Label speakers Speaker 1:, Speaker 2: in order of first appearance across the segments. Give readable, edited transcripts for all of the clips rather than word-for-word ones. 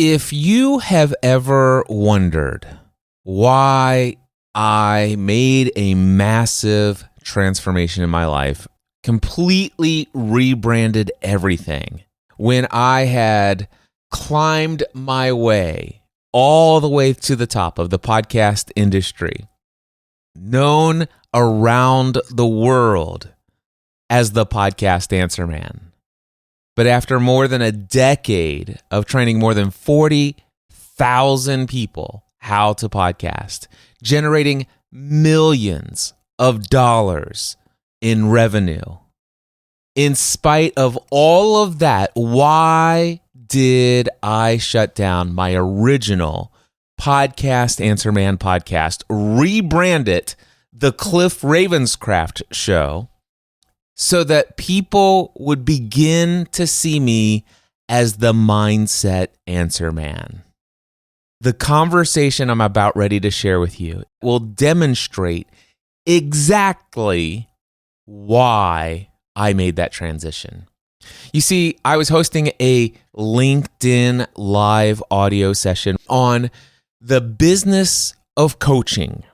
Speaker 1: If you have ever wondered why I made a massive transformation in my life, completely rebranded everything, when I had climbed my way all the way to the top of the podcast industry, known around the world as the Podcast Answer Man. But after more than a decade of training more than 40,000 people how to podcast, generating millions of dollars in revenue, in spite of all of that, why did I shut down my original Podcast Answer Man podcast, rebrand it the Cliff Ravenscraft Show, so that people would begin to see me as the Mindset Answer Man? The conversation I'm about ready to share with you will demonstrate exactly why I made that transition. You see, I was hosting a LinkedIn live audio session on the business of coaching.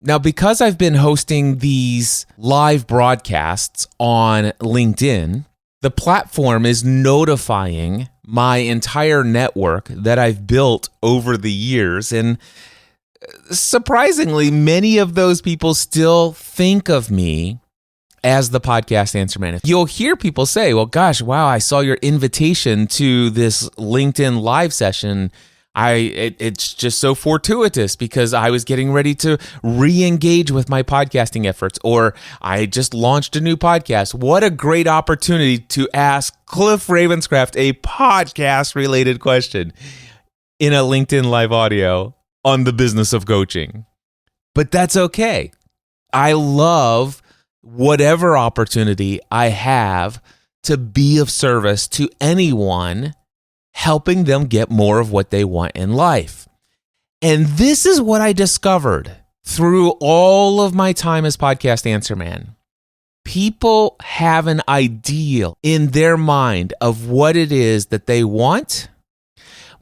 Speaker 1: Now, because I've been hosting these live broadcasts on LinkedIn, the platform is notifying my entire network that I've built over the years. And surprisingly, many of those people still think of me as the Podcast Answer Man. You'll hear people say, well, gosh, wow, I saw your invitation to this LinkedIn live session. It's just so fortuitous because I was getting ready to re-engage with my podcasting efforts, or I just launched a new podcast. What a great opportunity to ask Cliff Ravenscraft a podcast-related question in a LinkedIn live audio on the business of coaching. But that's okay. I love whatever opportunity I have to be of service to anyone, helping them get more of what they want in life. And this is what I discovered through all of my time as Podcast Answer Man. People have an ideal in their mind of what it is that they want,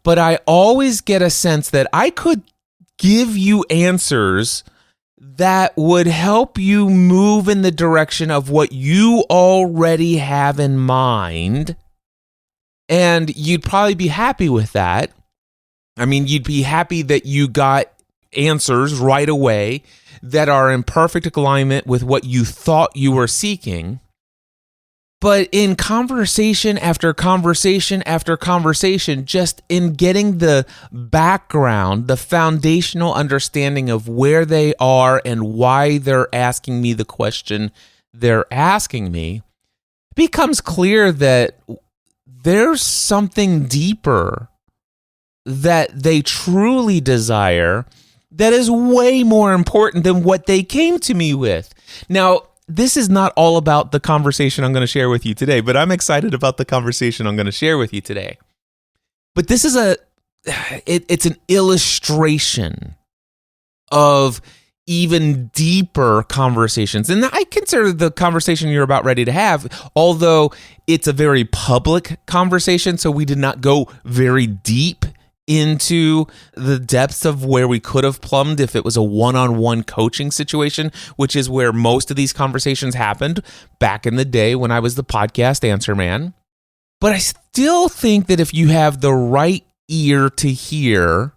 Speaker 1: but I always get a sense that I could give you answers that would help you move in the direction of what you already have in mind. And you'd probably be happy with that. I mean, you'd be happy that you got answers right away that are in perfect alignment with what you thought you were seeking. But in conversation after conversation after conversation, just in getting the background, the foundational understanding of where they are and why they're asking me the question they're asking me, it becomes clear that there's something deeper that they truly desire that is way more important than what they came to me with. Now, this is not all about the conversation I'm going to share with you today, but I'm excited about the conversation I'm going to share with you today. But this is it's an illustration of even deeper conversations. And I consider the conversation you're about ready to have, although it's a very public conversation, so we did not go very deep into the depths of where we could have plumbed if it was a one-on-one coaching situation, which is where most of these conversations happened back in the day when I was the Podcast Answer Man. But I still think that if you have the right ear to hear,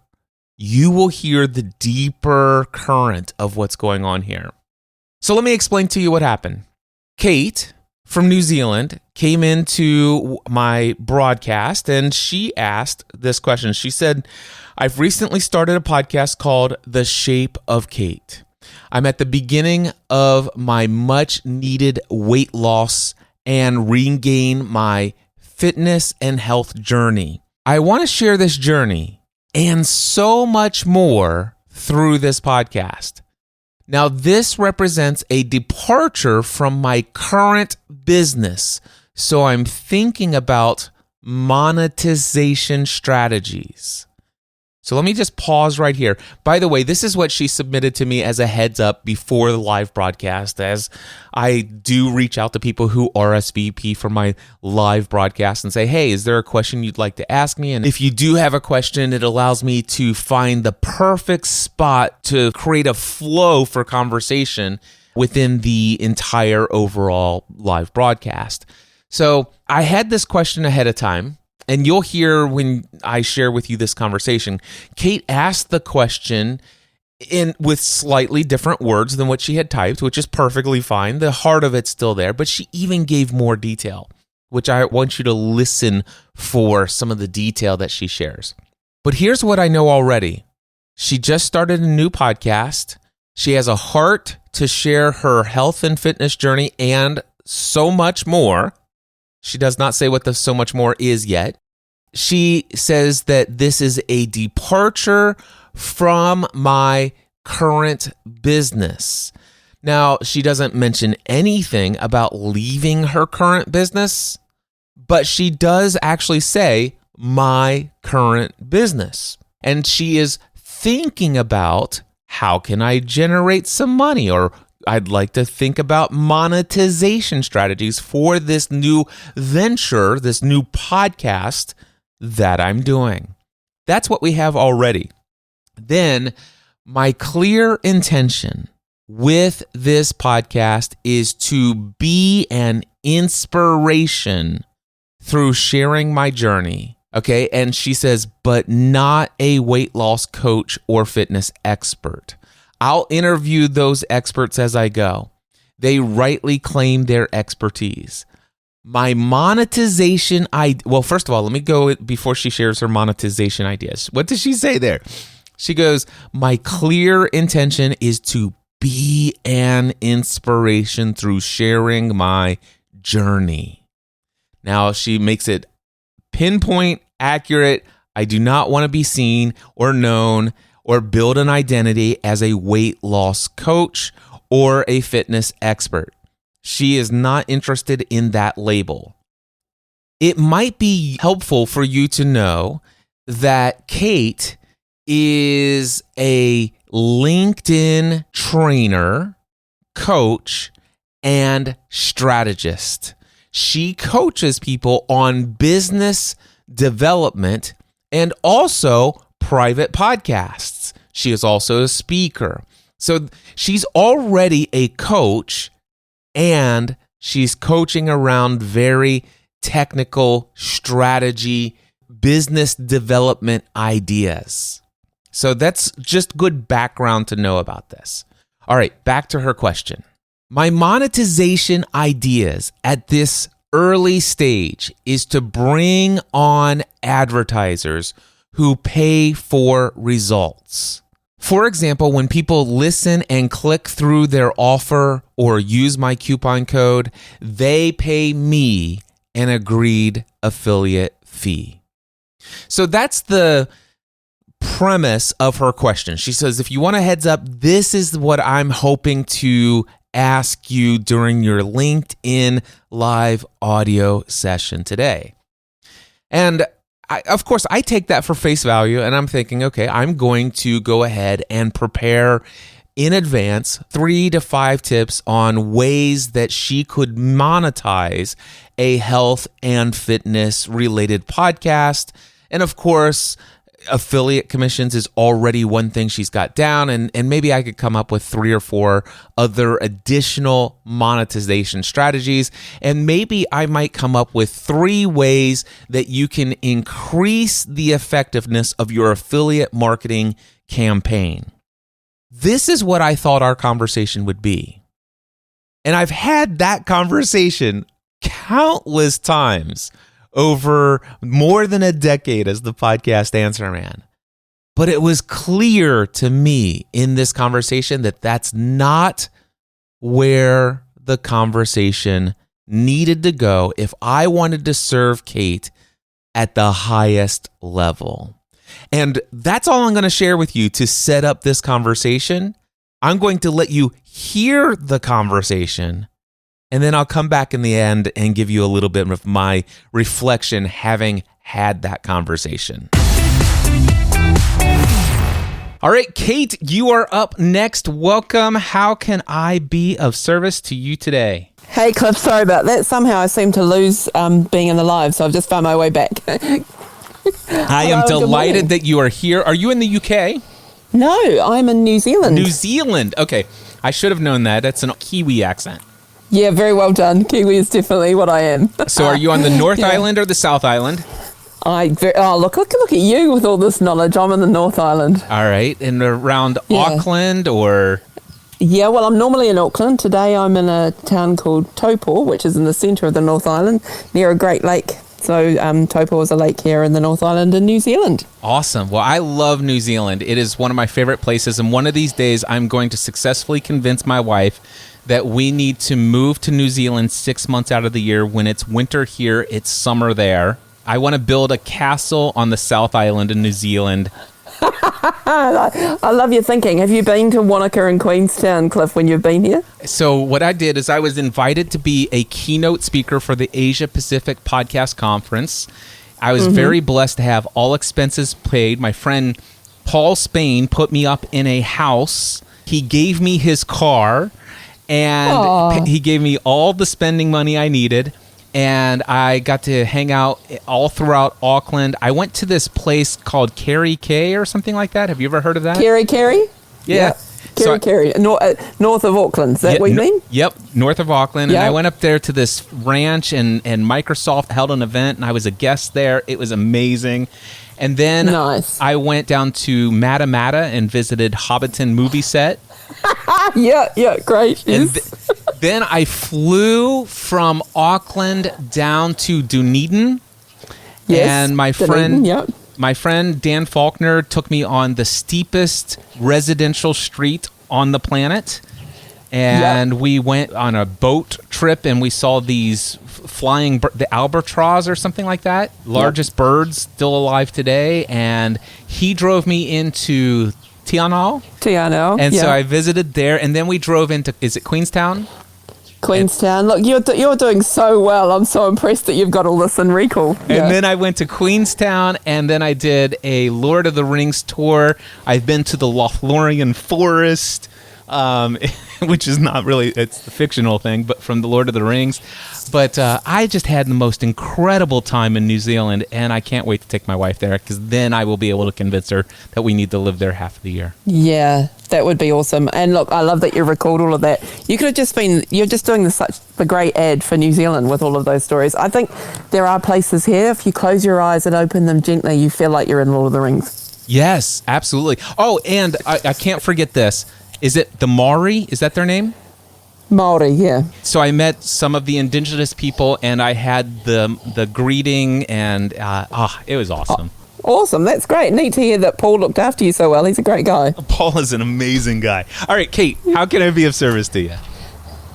Speaker 1: you will hear the deeper current of what's going on here. So let me explain to you what happened. Kate from New Zealand came into my broadcast and she asked this question. She said, I've recently started a podcast called The Shape of Kate. I'm at the beginning of my much needed weight loss and regain my fitness and health journey. I want to share this journey and so much more through this podcast. Now, this represents a departure from my current business, so I'm thinking about monetization strategies. So let me just pause right here. By the way, this is what she submitted to me as a heads up before the live broadcast, as I do reach out to people who RSVP for my live broadcast and say, hey, is there a question you'd like to ask me? And if you do have a question, it allows me to find the perfect spot to create a flow for conversation within the entire overall live broadcast. So I had this question ahead of time. And you'll hear when I share with you this conversation, Kate asked the question with slightly different words than what she had typed, which is perfectly fine. The heart of it's still there, but she even gave more detail, which I want you to listen for some of the detail that she shares. But here's what I know already. She just started a new podcast. She has a heart to share her health and fitness journey and so much more. She does not say what the so much more is yet. She says that this is a departure from my current business. Now, she doesn't mention anything about leaving her current business, but she does actually say my current business. And she is thinking about how can I generate some money, or I'd like to think about monetization strategies for this new venture, this new podcast that I'm doing. That's what we have already. Then my clear intention with this podcast is to be an inspiration through sharing my journey. Okay. And she says, but not a weight loss coach or fitness expert. I'll interview those experts as I go. They rightly claim their expertise. My monetization well, first of all, let me go before she shares her monetization ideas. What does she say there? She goes, my clear intention is to be an inspiration through sharing my journey. Now, she makes it pinpoint, accurate. I do not want to be seen or known or build an identity as a weight loss coach or a fitness expert. She is not interested in that label. It might be helpful for you to know that Kate is a LinkedIn trainer, coach, and strategist. She coaches people on business development and also private podcasts. She is also a speaker. So she's already a coach, and she's coaching around very technical strategy, business development ideas. So that's just good background to know about this. All right, back to her question. My monetization ideas at this early stage is to bring on advertisers who pay for results. For example, when people listen and click through their offer or use my coupon code, they pay me an agreed affiliate fee. So that's the premise of her question. She says, if you want a heads up, this is what I'm hoping to ask you during your LinkedIn live audio session today. And of course, I take that for face value, and I'm thinking, okay, I'm going to go ahead and prepare in advance 3 to 5 tips on ways that she could monetize a health and fitness related podcast. And of course, affiliate commissions is already one thing she's got down, and maybe I could come up with 3 or 4 other additional monetization strategies, and maybe I might come up with 3 ways that you can increase the effectiveness of your affiliate marketing campaign. This is what I thought our conversation would be. And I've had that conversation countless times over more than a decade as the podcast Answer Man. But it was clear to me in this conversation that that's not where the conversation needed to go if I wanted to serve Kate at the highest level. And that's all I'm going to share with you to set up this conversation. I'm going to let you hear the conversation, and then I'll come back in the end and give you a little bit of my reflection having had that conversation. All right, Kate, you are up next. Welcome. How can I be of service to you today?
Speaker 2: Hey, Cliff, sorry about that. Somehow I seem to lose being in the live, so I've just found my way back.
Speaker 1: I am delighted that you are here. Are you in the UK?
Speaker 2: No, I'm in New Zealand.
Speaker 1: New Zealand. Okay. I should have known that. That's a Kiwi accent.
Speaker 2: Yeah, very well done. Kiwi is definitely what I am.
Speaker 1: So are you on the North Island or the South Island?
Speaker 2: Look at you with all this knowledge. I'm in the North Island.
Speaker 1: All right. And around Auckland or...
Speaker 2: Yeah, well, I'm normally in Auckland. Today I'm in a town called Taupo, which is in the centre of the North Island, near a great lake. So Taupo is a lake here in the North Island in New Zealand.
Speaker 1: Awesome. Well, I love New Zealand. It is one of my favorite places. And one of these days, I'm going to successfully convince my wife that we need to move to New Zealand 6 months out of the year. When it's winter here, it's summer there. I want to build a castle on the South Island in New Zealand.
Speaker 2: I love your thinking. Have you been to Wanaka and Queenstown, Cliff, when you've been here?
Speaker 1: So what I did is I was invited to be a keynote speaker for the Asia Pacific Podcast Conference. I was very blessed to have all expenses paid. My friend Paul Spain put me up in a house. He gave me his car, and he gave me all the spending money I needed. And I got to hang out all throughout Auckland. I went to this place called Kerry K or something like that. Have you ever heard of that?
Speaker 2: Kerry?
Speaker 1: Yeah.
Speaker 2: Kerry. North of Auckland. Is that what you mean?
Speaker 1: Yep, north of Auckland.
Speaker 2: Yep.
Speaker 1: And I went up there to this ranch, and Microsoft held an event, and I was a guest there. It was amazing. And then I went down to Matamata and visited Hobbiton movie set.
Speaker 2: Yeah, great.
Speaker 1: And then I flew from Auckland down to Dunedin.
Speaker 2: Yes,
Speaker 1: and my friend Dan Faulkner took me on the steepest residential street on the planet. And we went on a boat trip, and we saw these flying, the albatross or something like that, largest birds still alive today. And he drove me into Tianao. And so I visited there, and then we drove into, is it Queenstown?
Speaker 2: Queenstown. Look, you're doing so well. I'm so impressed that you've got all this in recall.
Speaker 1: And then I went to Queenstown, and then I did a Lord of the Rings tour. I've been to the Lothlorien Forest, which is not really, it's the fictional thing, but from the Lord of the Rings. But I just had the most incredible time in New Zealand, and I can't wait to take my wife there, because then I will be able to convince her that we need to live there half of the year.
Speaker 2: Yeah, that would be awesome. And look, I love that you recalled all of that. You could have just been, you're just doing the great ad for New Zealand with all of those stories. I think there are places here, if you close your eyes and open them gently, you feel like you're in Lord of the Rings.
Speaker 1: Yes, absolutely. Oh, and I can't forget this. Is it the Maori? Is that their name?
Speaker 2: Maori, yeah.
Speaker 1: So I met some of the indigenous people, and I had the greeting, and it was awesome.
Speaker 2: Awesome. That's great. Neat to hear that Paul looked after you so well. He's a great guy.
Speaker 1: Paul is an amazing guy. All right, Kate, how can I be of service to you?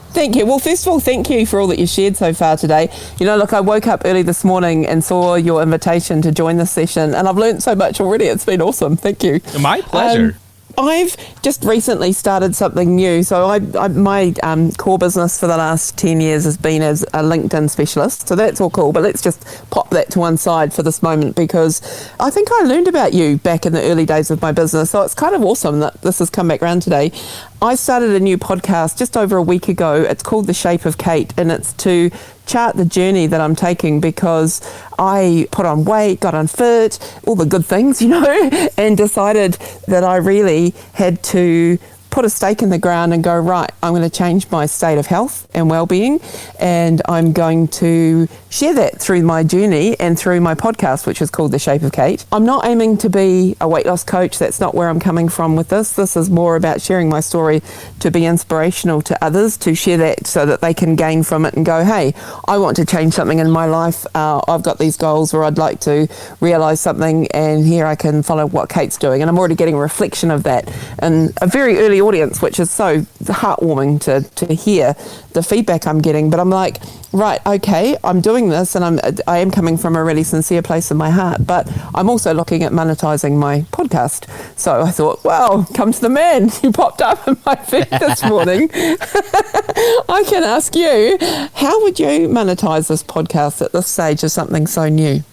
Speaker 2: Thank you. Well, first of all, thank you for all that you shared so far today. You know, look, I woke up early this morning and saw your invitation to join this session, and I've learned so much already. It's been awesome. Thank you.
Speaker 1: My pleasure.
Speaker 2: I've just recently started something new. So my core business for the last 10 years has been as a LinkedIn specialist. So that's all cool. But let's just pop that to one side for this moment, because I think I learned about you back in the early days of my business. So it's kind of awesome that this has come back around today. I started a new podcast just over a week ago. It's called The Shape of Kate, and it's to chart the journey that I'm taking, because I put on weight, got unfit, all the good things, you know, and decided that I really had to put a stake in the ground and go, right, I'm going to change my state of health and well-being, and I'm going to share that through my journey and through my podcast, which is called The Shape of Kate. I'm not aiming to be a weight loss coach. That's not where I'm coming from with this. This is more about sharing my story to be inspirational to others, to share that so that they can gain from it and go, hey, I want to change something in my life. I've got these goals where I'd like to realize something, and here I can follow what Kate's doing. And I'm already getting a reflection of that in a very early audience, which is so heartwarming to hear the feedback I'm getting. But I'm like, right, okay, I'm doing this, and I am coming from a really sincere place in my heart, but I'm also looking at monetizing my podcast. So I thought, well, come to the man. You popped up in my feed this morning. I can ask you, how would you monetize this podcast at this stage of something so new?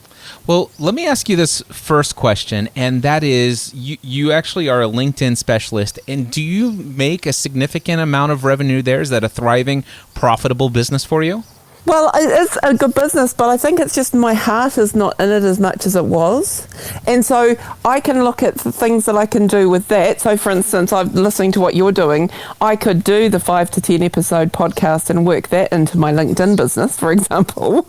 Speaker 1: Well, let me ask you this first question, and that is, you actually are a LinkedIn specialist, and do you make a significant amount of revenue there? Is that a thriving, profitable business for you?
Speaker 2: Well, it's a good business, but I think it's just my heart is not in it as much as it was. And so I can look at the things that I can do with that. So, for instance, I'm listening to what you're doing. I could do the 5 to 10 episode podcast and work that into my LinkedIn business, for example.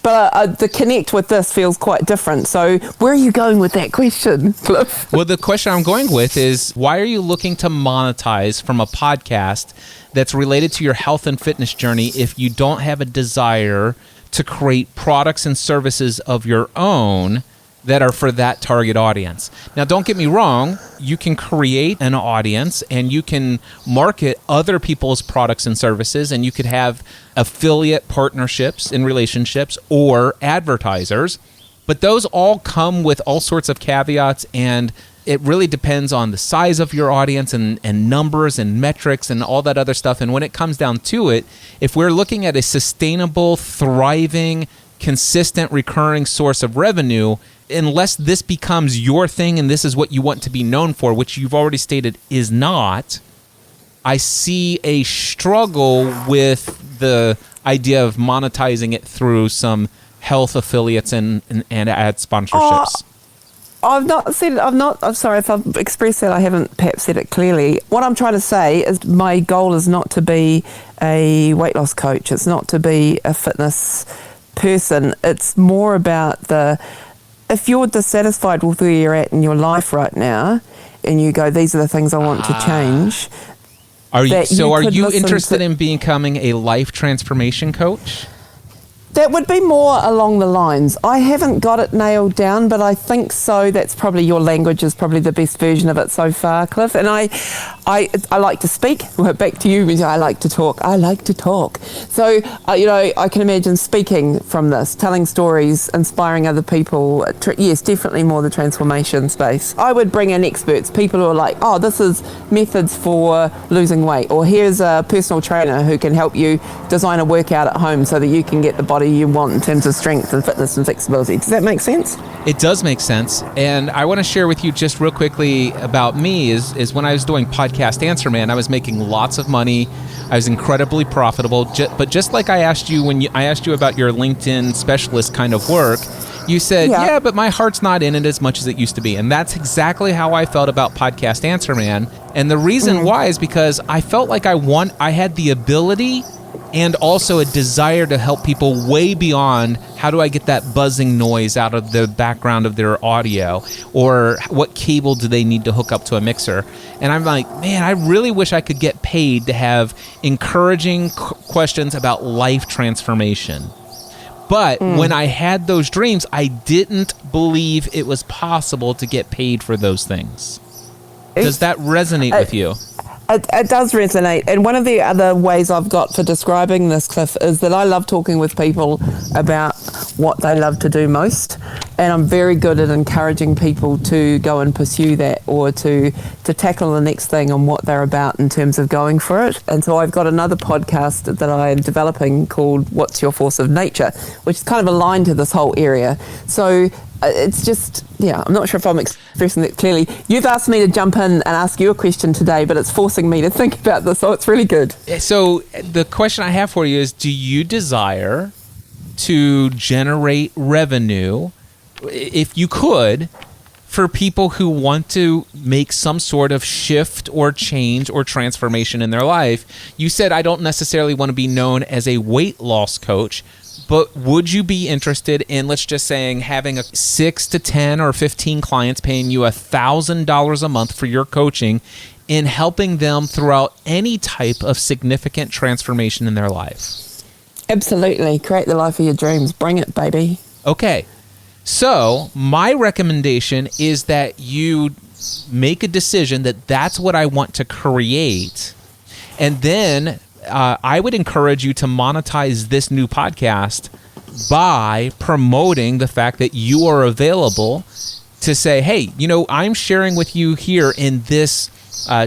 Speaker 2: But the connect with this feels quite different. So where are you going with that question, Cliff?
Speaker 1: Well, the question I'm going with is, why are you looking to monetize from a podcast that's related to your health and fitness journey if you don't have a desire to create products and services of your own that are for that target audience? Now, don't get me wrong, you can create an audience and you can market other people's products and services, and you could have affiliate partnerships and relationships or advertisers, but those all come with all sorts of caveats, and it really depends on the size of your audience and numbers and metrics and all that other stuff. And when it comes down to it, if we're looking at a sustainable, thriving, consistent, recurring source of revenue, unless this becomes your thing and this is what you want to be known for, which you've already stated is not, I see a struggle with the idea of monetizing it through some health affiliates and ad sponsorships. I'm sorry if I've expressed that. I haven't perhaps said it clearly. What I'm trying to say is my goal is not to be a weight loss coach. It's not to be a fitness person. It's more about if you're dissatisfied with where you're at in your life right now and you go, these are the things I want to change. Are you interested in becoming a life transformation coach?
Speaker 2: That would be more along the lines. I haven't got it nailed down, but I think so. That's probably, your language is probably the best version of it so far, Cliff. And I like to speak. Back to you, I like to talk. So, I can imagine speaking from this, telling stories, inspiring other people. Yes, definitely more the transformation space. I would bring in experts, people who are like, oh, this is methods for losing weight, or here's a personal trainer who can help you design a workout at home so that you can get the body you want in terms of strength and fitness and flexibility. Does that make sense?
Speaker 1: It does make sense. And I want to share with you just real quickly about me is when I was doing Podcast Answer Man, I was making lots of money. I was incredibly profitable. But just like I asked you when I asked you about your LinkedIn specialist kind of work, you said, yeah, but my heart's not in it as much as it used to be. And that's exactly how I felt about Podcast Answer Man. And the reason why is because I felt like I had the ability and also a desire to help people way beyond how do I get that buzzing noise out of the background of their audio, or what cable do they need to hook up to a mixer. And I'm like, man, I really wish I could get paid to have encouraging questions about life transformation. But when I had those dreams, I didn't believe it was possible to get paid for those things. Does that resonate with you?
Speaker 2: It does resonate. And one of the other ways I've got for describing this, Cliff, is that I love talking with people about what they love to do most. And I'm very good at encouraging people to go and pursue that, or to tackle the next thing on what they're about in terms of going for it. And so I've got another podcast that I'm developing called What's Your Force of Nature, which is kind of aligned to this whole area. So it's just, I'm not sure if I'm expressing that clearly. You've asked me to jump in and ask you a question today, but it's forcing me to think about this, so it's really good.
Speaker 1: So the question I have for you is, do you desire to generate revenue, if you could, for people who want to make some sort of shift or change or transformation in their life? You said, I don't necessarily want to be known as a weight loss coach, but would you be interested in, let's just saying, having 6 to 10 or 15 clients paying you $1,000 a month for your coaching in helping them throughout any type of significant transformation in their life?
Speaker 2: Absolutely. Create the life of your dreams. Bring it, baby.
Speaker 1: Okay. So my recommendation is that you make a decision that that's what I want to create, and then I would encourage you to monetize this new podcast by promoting the fact that you are available to say, hey, I'm sharing with you here in this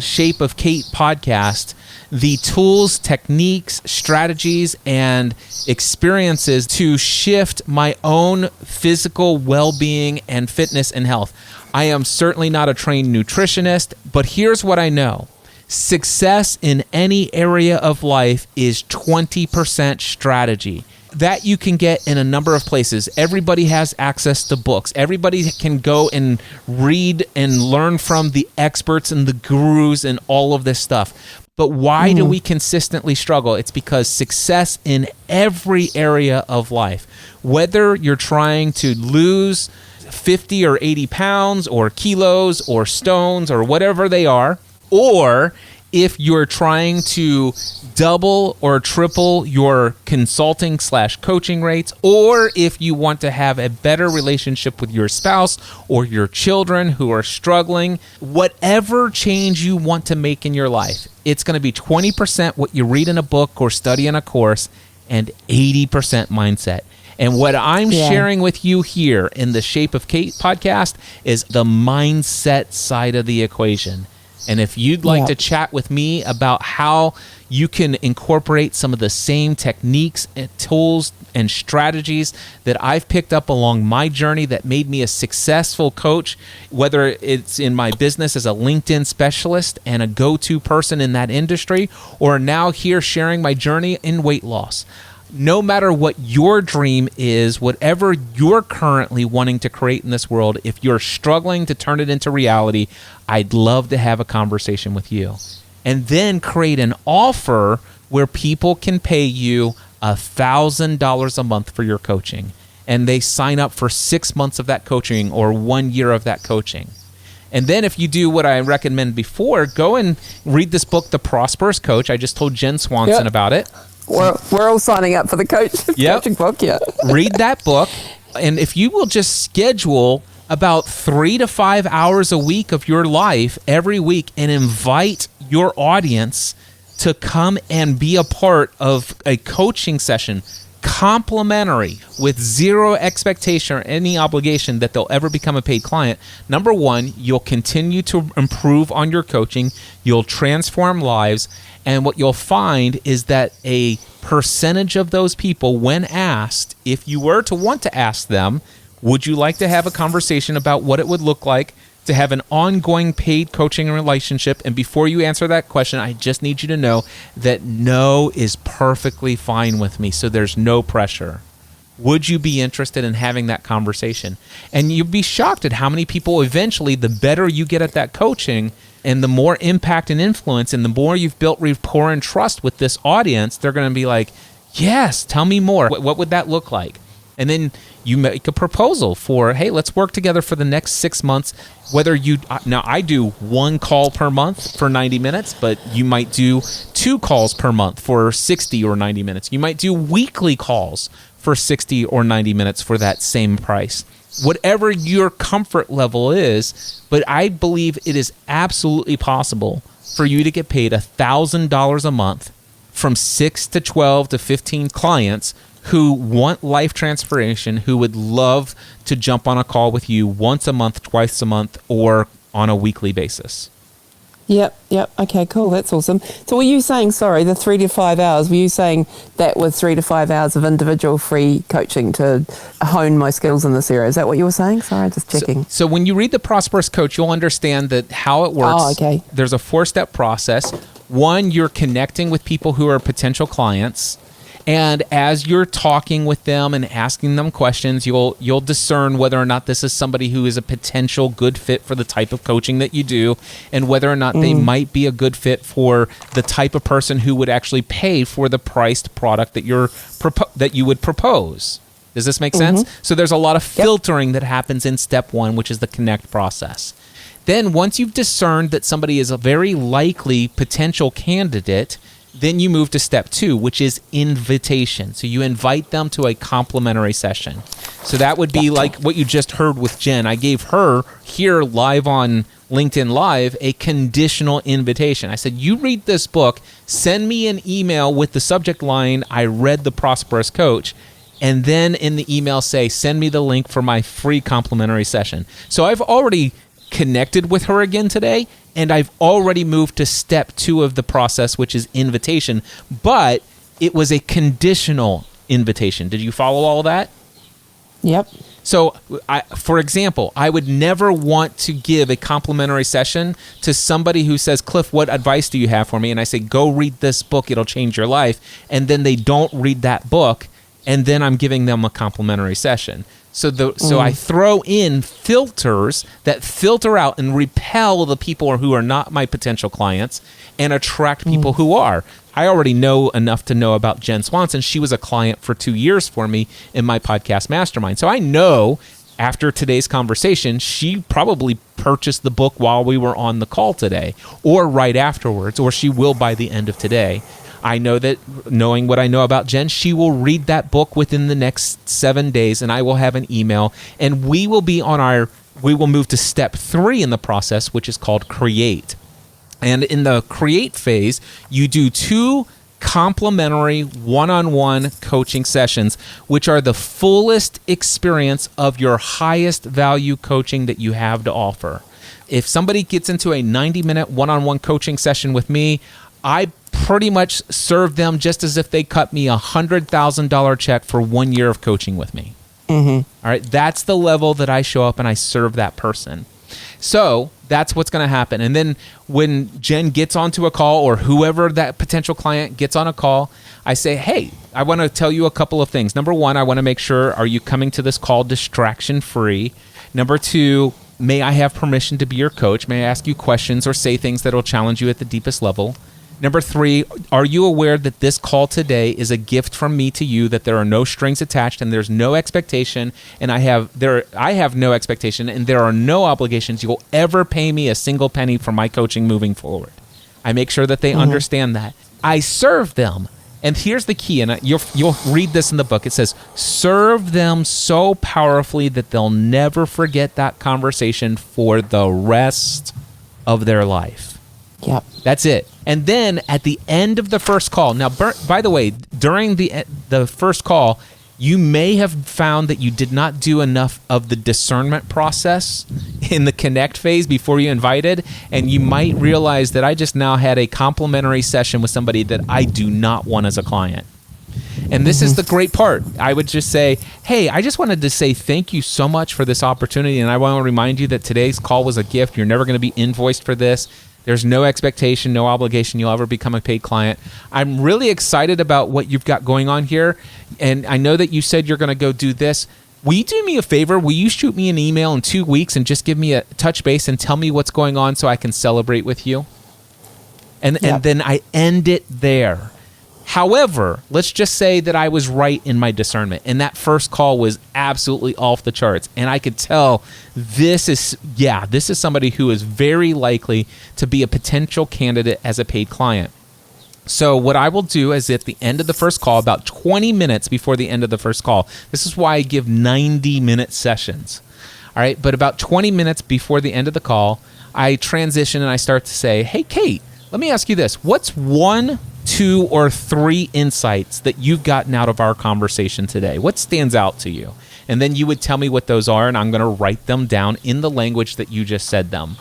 Speaker 1: Shape of Kate podcast the tools, techniques, strategies, and experiences to shift my own physical well-being and fitness and health. I am certainly not a trained nutritionist, but here's what I know. Success in any area of life is 20% strategy. That you can get in a number of places. Everybody has access to books. Everybody can go and read and learn from the experts and the gurus and all of this stuff. But why do we consistently struggle? It's because success in every area of life, whether you're trying to lose 50 or 80 pounds or kilos or stones or whatever they are, or if you're trying to double or triple your consulting / coaching rates, or if you want to have a better relationship with your spouse or your children who are struggling, whatever change you want to make in your life, it's going to be 20% what you read in a book or study in a course and 80% mindset. And what I'm sharing with you here in the Shape of Kate podcast is the mindset side of the equation. And if you'd like to chat with me about how you can incorporate some of the same techniques and tools and strategies that I've picked up along my journey that made me a successful coach, whether it's in my business as a LinkedIn specialist and a go-to person in that industry, or now here sharing my journey in weight loss. No matter what your dream is, whatever you're currently wanting to create in this world, if you're struggling to turn it into reality, I'd love to have a conversation with you. And then create an offer where people can pay you $1,000 a month for your coaching. And they sign up for 6 months of that coaching or 1 year of that coaching. And then if you do what I recommended before, go and read this book, The Prosperous Coach. I just told Jen Swanson about it.
Speaker 2: We're all signing up for the coaching book,
Speaker 1: Read that book, and if you will just schedule about 3 to 5 hours a week of your life every week and invite your audience to come and be a part of a coaching session, complimentary, with zero expectation or any obligation that they'll ever become a paid client. Number one, you'll continue to improve on your coaching. You'll transform lives. And what you'll find is that a percentage of those people, when asked, if you were to want to ask them, would you like to have a conversation about what it would look like to have an ongoing paid coaching relationship? And before you answer that question, I just need you to know that no is perfectly fine with me. So there's no pressure. Would you be interested in having that conversation? And you'd be shocked at how many people eventually, the better you get at that coaching and the more impact and influence and the more you've built rapport and trust with this audience, they're going to be like, yes, tell me more. What would that look like? And then you make a proposal for, hey, let's work together for the next 6 months. Whether now I do 1 call per month for 90 minutes, but you might do 2 calls per month for 60 or 90 minutes. You might do weekly calls for 60 or 90 minutes for that same price. Whatever your comfort level is, but I believe it is absolutely possible for you to get paid $1,000 a month from 6 to 12 to 15 clients who want life transformation, who would love to jump on a call with you once a month, twice a month, or on a weekly basis.
Speaker 2: Yep. Okay, cool. That's awesome. So were you saying, the 3 to 5 hours, were you saying that was 3 to 5 hours of individual free coaching to hone my skills in this area? Is that what you were saying? Sorry, just checking.
Speaker 1: So when you read The Prosperous Coach, you'll understand that how it works.
Speaker 2: Oh, okay.
Speaker 1: There's a 4-step process. 1, you're connecting with people who are potential clients. And as you're talking with them and asking them questions, you'll discern whether or not this is somebody who is a potential good fit for the type of coaching that you do, and whether or not they might be a good fit for the type of person who would actually pay for the priced product that you would propose. Does this make sense? So there's a lot of filtering that happens in step 1, which is the connect process. Then once you've discerned that somebody is a very likely potential candidate, then you move to step 2, which is invitation. So you invite them to a complimentary session. So that would be like what you just heard with Jen. I gave her here live on LinkedIn Live a conditional invitation. I said, you read this book, send me an email with the subject line, I read The Prosperous Coach, and then in the email say, send me the link for my free complimentary session. So I've already connected with her again today, and I've already moved to step 2 of the process, which is invitation, but it was a conditional invitation. Did you follow all that?
Speaker 2: Yep.
Speaker 1: So, for example, I would never want to give a complimentary session to somebody who says, Cliff, what advice do you have for me? And I say, go read this book. It'll change your life. And then they don't read that book, and then I'm giving them a complimentary session. So I throw in filters that filter out and repel the people who are not my potential clients and attract people who are. I already know enough to know about Jen Swanson. She was a client for 2 years for me in my podcast mastermind. So I know after today's conversation, she probably purchased the book while we were on the call today, or right afterwards, or she will by the end of today. I know that, knowing what I know about Jen, she will read that book within the next 7 days, and I will have an email, and we will move to step 3 in the process, which is called create. And in the create phase, you do 2 complimentary one-on-one coaching sessions, which are the fullest experience of your highest value coaching that you have to offer. If somebody gets into a 90-minute one-on-one coaching session with me, I pretty much serve them just as if they cut me a $100,000 check for 1 year of coaching with me. All right, that's the level that I show up and I serve that person. So that's what's going to happen. And then when Jen gets onto a call, or whoever that potential client gets on a call, I say, hey, I want to tell you a couple of things. Number 1, I want to make sure, are you coming to this call distraction free? Number 2, may I have permission to be your coach? May I ask you questions or say things that will challenge you at the deepest level? Number 3, are you aware that this call today is a gift from me to you, that there are no strings attached and there's no expectation, and I have no expectation, and there are no obligations. You'll ever pay me a single penny for my coaching moving forward. I make sure that they understand that. I serve them. And here's the key, and you'll read this in the book. It says, serve them so powerfully that they'll never forget that conversation for the rest of their life.
Speaker 2: Yep.
Speaker 1: That's it. And then at the end of the first call, now, by the way, during the first call, you may have found that you did not do enough of the discernment process in the connect phase before you invited, and you might realize that I just now had a complimentary session with somebody that I do not want as a client. And this is the great part. I would just say, hey, I just wanted to say thank you so much for this opportunity, and I want to remind you that today's call was a gift. You're never going to be invoiced for this. There's no expectation, no obligation. You'll ever become a paid client. I'm really excited about what you've got going on here. And I know that you said you're going to go do this. Will you do me a favor? Will you shoot me an email in 2 weeks and just give me a touch base and tell me what's going on so I can celebrate with you? And then I end it there. However, let's just say that I was right in my discernment, and that first call was absolutely off the charts, and I could tell this is somebody who is very likely to be a potential candidate as a paid client. So what I will do is, at the end of the first call, about 20 minutes before the end of the first call, this is why I give 90-minute sessions. All right, but about 20 minutes before the end of the call, I transition and I start to say, hey, Kate, let me ask you this. What's 1, 2, or 3 insights that you've gotten out of our conversation today? What stands out to you? And then you would tell me what those are, and I'm going to write them down in the language that you just said them.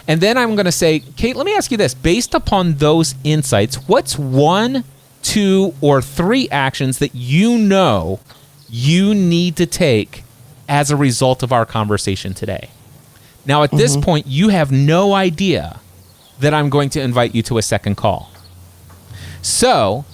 Speaker 1: And then I'm going to say, Kate, let me ask you this. Based upon those insights, what's 1, 2, or 3 actions that you know you need to take as a result of our conversation today? Now, at this point, you have no idea that I'm going to invite you to a second call. So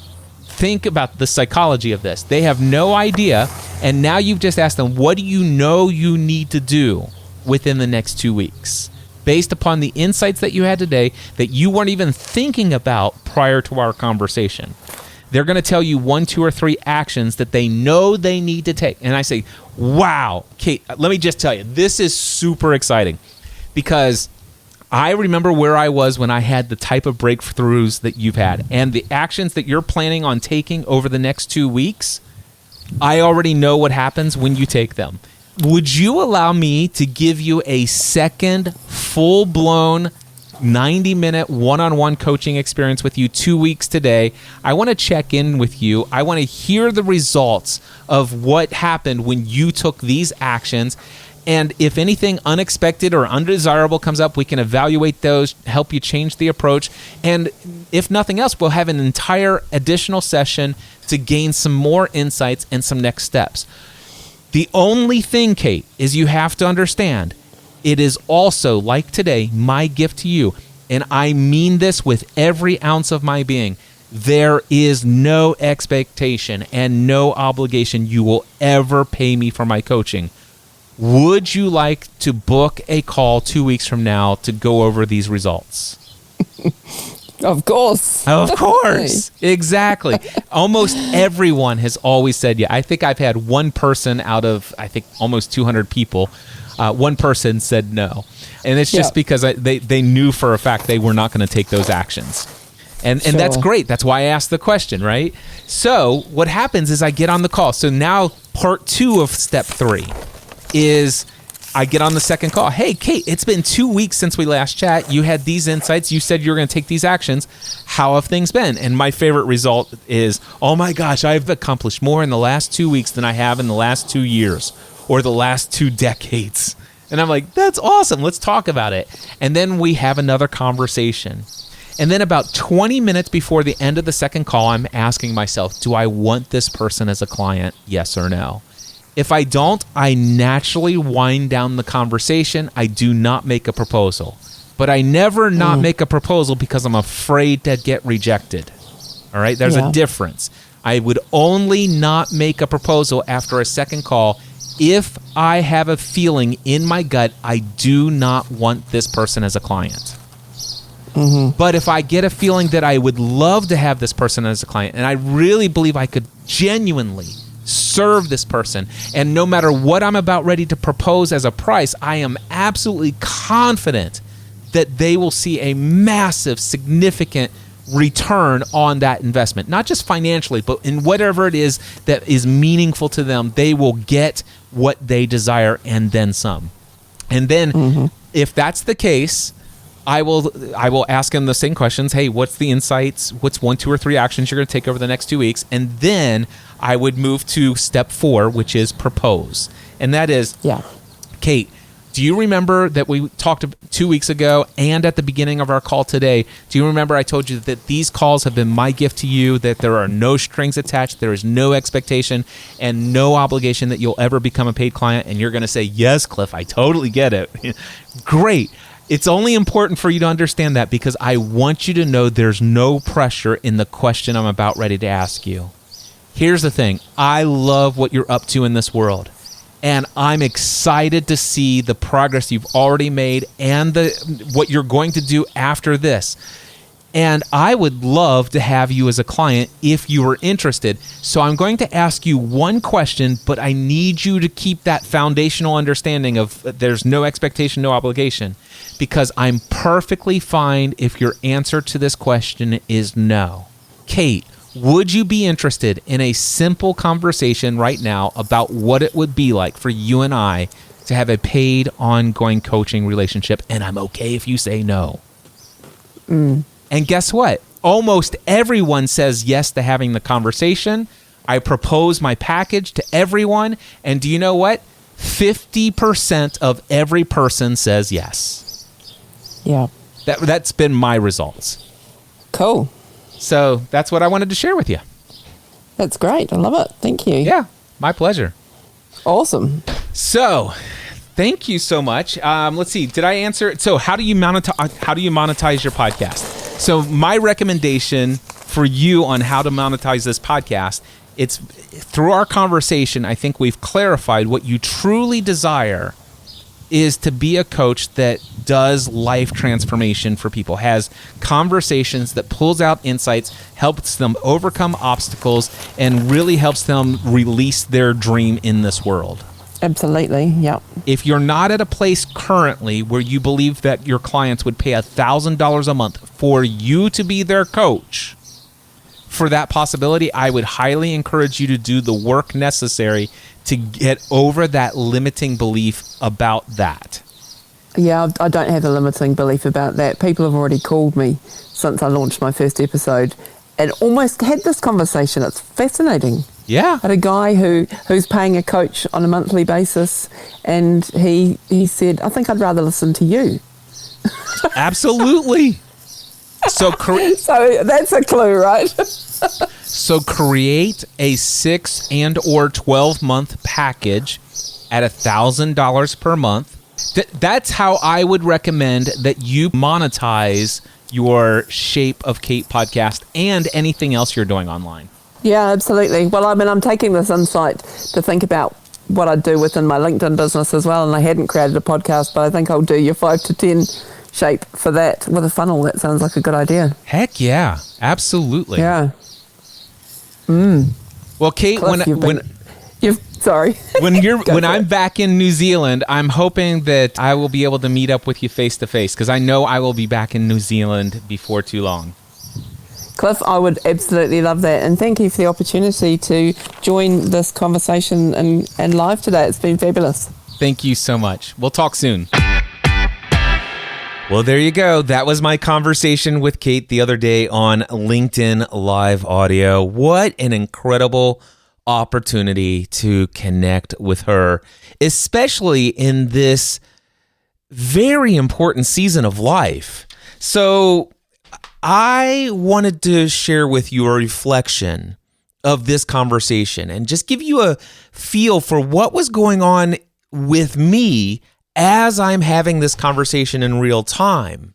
Speaker 1: think about the psychology of this. They have no idea, and now you've just asked them, what do you know you need to do within the next 2 weeks? Based upon the insights that you had today that you weren't even thinking about prior to our conversation. They're going to tell you 1, 2, or 3 actions that they know they need to take. And I say, wow, Kate, let me just tell you, this is super exciting, because I remember where I was when I had the type of breakthroughs that you've had, and the actions that you're planning on taking over the next 2 weeks. I already know what happens when you take them. Would you allow me to give you a second full-blown 90-minute one-on-one coaching experience with you 2 weeks today? I want to check in with you. I want to hear the results of what happened when you took these actions. And if anything unexpected or undesirable comes up, we can evaluate those, help you change the approach. And if nothing else, we'll have an entire additional session to gain some more insights and some next steps. The only thing, Kate, is you have to understand, it is also, like today, my gift to you. And I mean this with every ounce of my being. There is no expectation and no obligation you will ever pay me for my coaching. Would you like to book a call 2 weeks from now to go over these results?
Speaker 2: Of course.
Speaker 1: Of course. Exactly. Almost everyone has always said, yeah. I think I've had one person out of, I think, almost 200 people. One person said no. And it's just because they knew for a fact they were not going to take those actions. And that's great. That's why I asked the question, right? So what happens is I get on the call. So now part 2 of step 3 is I get on the second call. Hey, Kate, it's been 2 weeks since we last chat. You had these insights. You said you were going to take these actions. How have things been? And my favorite result is, oh my gosh, I've accomplished more in the last 2 weeks than I have in the last 2 years or the last 2 decades. And I'm like, that's awesome. Let's talk about it. And then we have another conversation. And then about 20 minutes before the end of the second call, I'm asking myself, do I want this person as a client? Yes or no? If I don't, I naturally wind down the conversation. I do not make a proposal. But I never not make a proposal because I'm afraid to get rejected. All right? There's a difference. I would only not make a proposal after a second call if I have a feeling in my gut I do not want this person as a client. But if I get a feeling that I would love to have this person as a client, and I really believe I could genuinely serve this person, and no matter what I'm about ready to propose as a price, I am absolutely confident that they will see a massive, significant return on that investment. Not just financially, but in whatever it is that is meaningful to them, they will get what they desire and then some. And then if that's the case, I will ask them the same questions. Hey, what's the insights? What's 1, 2, or 3 actions you're going to take over the next 2 weeks? And then I would move to step 4, which is propose. And that is, Kate, do you remember that we talked 2 weeks ago and at the beginning of our call today, do you remember I told you that these calls have been my gift to you, that there are no strings attached, there is no expectation and no obligation that you'll ever become a paid client? And you're going to say, yes, Cliff, I totally get it. Great. It's only important for you to understand that because I want you to know there's no pressure in the question I'm about ready to ask you. Here's the thing. I love what you're up to in this world. And I'm excited to see the progress you've already made and what you're going to do after this. And I would love to have you as a client if you were interested. So I'm going to ask you one question, but I need you to keep that foundational understanding of there's no expectation, no obligation, because I'm perfectly fine if your answer to this question is no. Kate, would you be interested in a simple conversation right now about what it would be like for you and I to have a paid ongoing coaching relationship? And I'm okay if you say no. And guess what? Almost everyone says yes to having the conversation. I propose my package to everyone. And do you know what? 50% of every person says yes.
Speaker 2: Yeah.
Speaker 1: That's been my results.
Speaker 2: Cool.
Speaker 1: So that's what I wanted to share with you.
Speaker 2: That's great. I love it. Thank you.
Speaker 1: Yeah, my pleasure.
Speaker 2: Awesome.
Speaker 1: So thank you so much. Let's see. Did I answer? So how do you monetize your podcast? So my recommendation for you on how to monetize this podcast, it's through our conversation, I think we've clarified what you truly desire is to be a coach that does life transformation for people, has conversations that pulls out insights, helps them overcome obstacles, and really helps them release their dream in this world.
Speaker 2: Absolutely, yeah.
Speaker 1: If you're not at a place currently where you believe that your clients would pay $1,000 a month for you to be their coach, for that possibility, I would highly encourage you to do the work necessary to get over that limiting belief about that.
Speaker 2: Yeah, I don't have a limiting belief about that. People have already called me since I launched my first episode and almost had this conversation. It's fascinating.
Speaker 1: Yeah.
Speaker 2: I had a guy who's paying a coach on a monthly basis, and he said, I think I'd rather listen to you.
Speaker 1: Absolutely. So
Speaker 2: that's a clue, right?
Speaker 1: So create a 6 and or 12-month package at $1,000 per month. That's how I would recommend that you monetize your Shape of Kate podcast and anything else you're doing online.
Speaker 2: Yeah, absolutely. Well, I mean, I'm taking this insight to think about what I'd do within my LinkedIn business as well, and I hadn't created a podcast, but I think I'll do your 5 to 10 shape for that with a funnel. That sounds like a good idea.
Speaker 1: Heck yeah, absolutely.
Speaker 2: Yeah.
Speaker 1: Well, Kate,
Speaker 2: Cliff,
Speaker 1: when I'm back in New Zealand, I'm hoping that I will be able to meet up with you face to face, because I know I will be back in New Zealand before too long.
Speaker 2: Cliff, I would absolutely love that. And thank you for the opportunity to join this conversation and live today. It's been fabulous.
Speaker 1: Thank you so much. We'll talk soon. Well, there you go. That was my conversation with Kate the other day on LinkedIn Live Audio. What an incredible opportunity to connect with her, especially in this very important season of life. So I wanted to share with you a reflection of this conversation and just give you a feel for what was going on with me as I'm having this conversation in real time.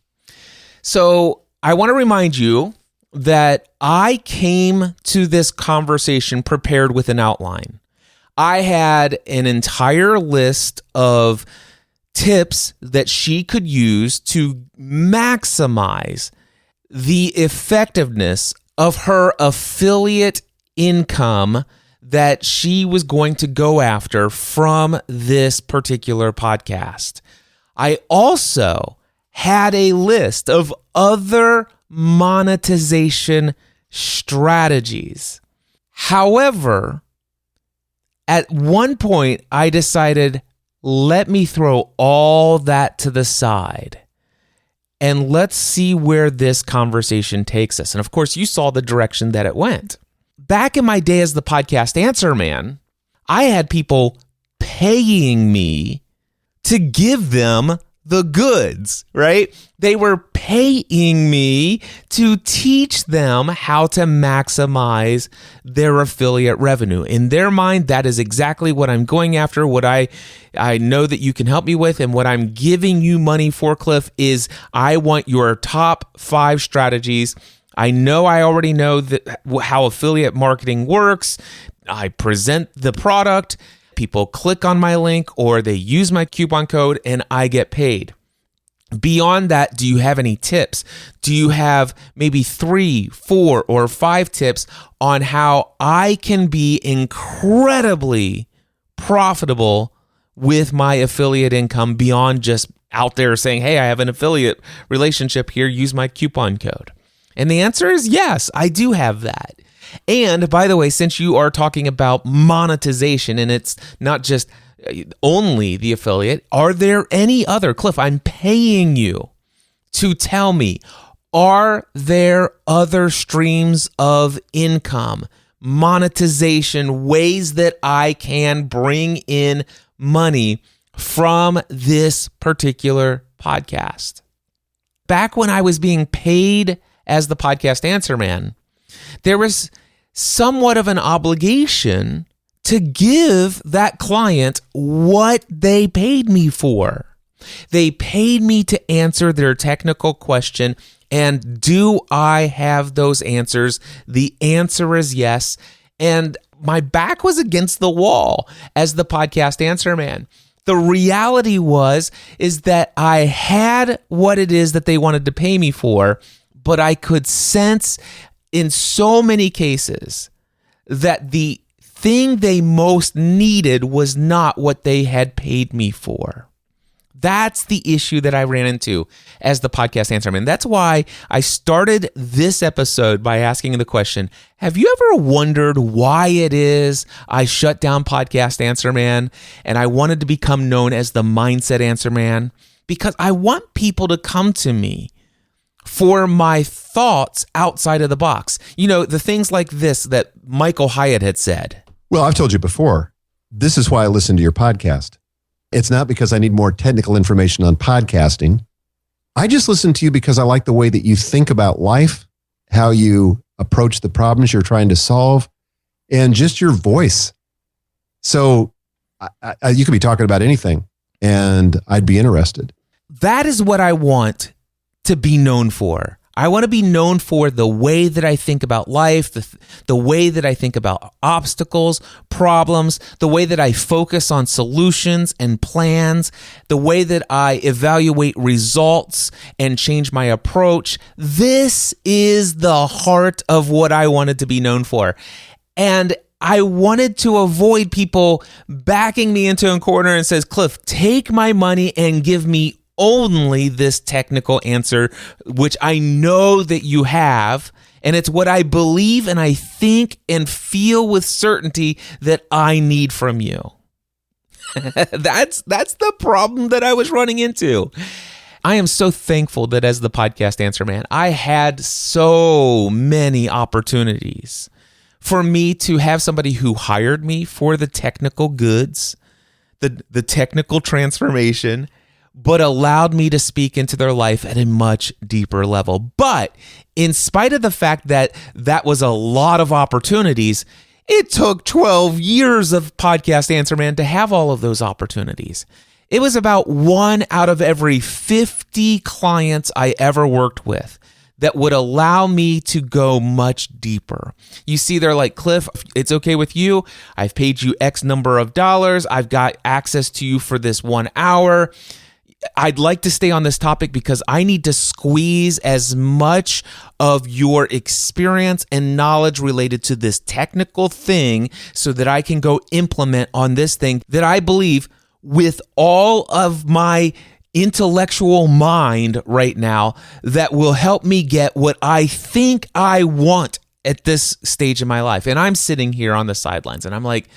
Speaker 1: So I want to remind you that I came to this conversation prepared with an outline. I had an entire list of tips that she could use to maximize the effectiveness of her affiliate income that she was going to go after from this particular podcast. I also had a list of other monetization strategies. However, at one point, I decided, let me throw all that to the side and let's see where this conversation takes us. And of course, you saw the direction that it went. Back in my day as the podcast answer man, I had people paying me to give them the goods, right? They were paying me to teach them how to maximize their affiliate revenue. In their mind, that is exactly what I'm going after, what I know that you can help me with, and what I'm giving you money for, Cliff, is I want your top 5 strategies. I know I already know that how affiliate marketing works. I present the product. People click on my link or they use my coupon code and I get paid. Beyond that, do you have any tips? Do you have maybe 3, 4, or 5 tips on how I can be incredibly profitable with my affiliate income beyond just out there saying, hey, I have an affiliate relationship here, use my coupon code? And the answer is yes, I do have that. And by the way, since you are talking about monetization and it's not just only the affiliate, are there any other, Cliff, I'm paying you to tell me, are there other streams of income, monetization, ways that I can bring in money from this particular podcast? Back when I was being paid as the podcast answer man, there was somewhat of an obligation to give that client what they paid me for. They paid me to answer their technical question, and do I have those answers? The answer is yes. And my back was against the wall as the podcast answer man. The reality is that I had what it is that they wanted to pay me for, but I could sense in so many cases that the thing they most needed was not what they had paid me for. That's the issue that I ran into as the podcast answer man. That's why I started this episode by asking the question, have you ever wondered why it is I shut down podcast answer man and I wanted to become known as the mindset answer man? Because I want people to come to me for my thoughts outside of the box. You know, the things like this that Michael Hyatt had said.
Speaker 3: Well, I've told you before, this is why I listen to your podcast. It's not because I need more technical information on podcasting. I just listen to you because I like the way that you think about life, how you approach the problems you're trying to solve, and just your voice. So you could be talking about anything, and I'd be interested.
Speaker 1: That is what I want to be known for. I want to be known for the way that I think about life, the way that I think about obstacles, problems, the way that I focus on solutions and plans, the way that I evaluate results and change my approach. This is the heart of what I wanted to be known for. And I wanted to avoid people backing me into a corner and says, Cliff, take my money and give me only this technical answer, which I know that you have, and it's what I believe and I think and feel with certainty that I need from you. That's the problem that I was running into. I am so thankful that as the podcast answer man, I had so many opportunities for me to have somebody who hired me for the technical goods, the technical transformation, but allowed me to speak into their life at a much deeper level. But in spite of the fact that that was a lot of opportunities, it took 12 years of Podcast Answer Man to have all of those opportunities. It was about 1 out of every 50 clients I ever worked with that would allow me to go much deeper. You see, they're like, Cliff, it's okay with you. I've paid you X number of dollars. I've got access to you for this 1 hour. I'd like to stay on this topic because I need to squeeze as much of your experience and knowledge related to this technical thing so that I can go implement on this thing that I believe with all of my intellectual mind right now that will help me get what I think I want at this stage in my life. And I'm sitting here on the sidelines and I'm like,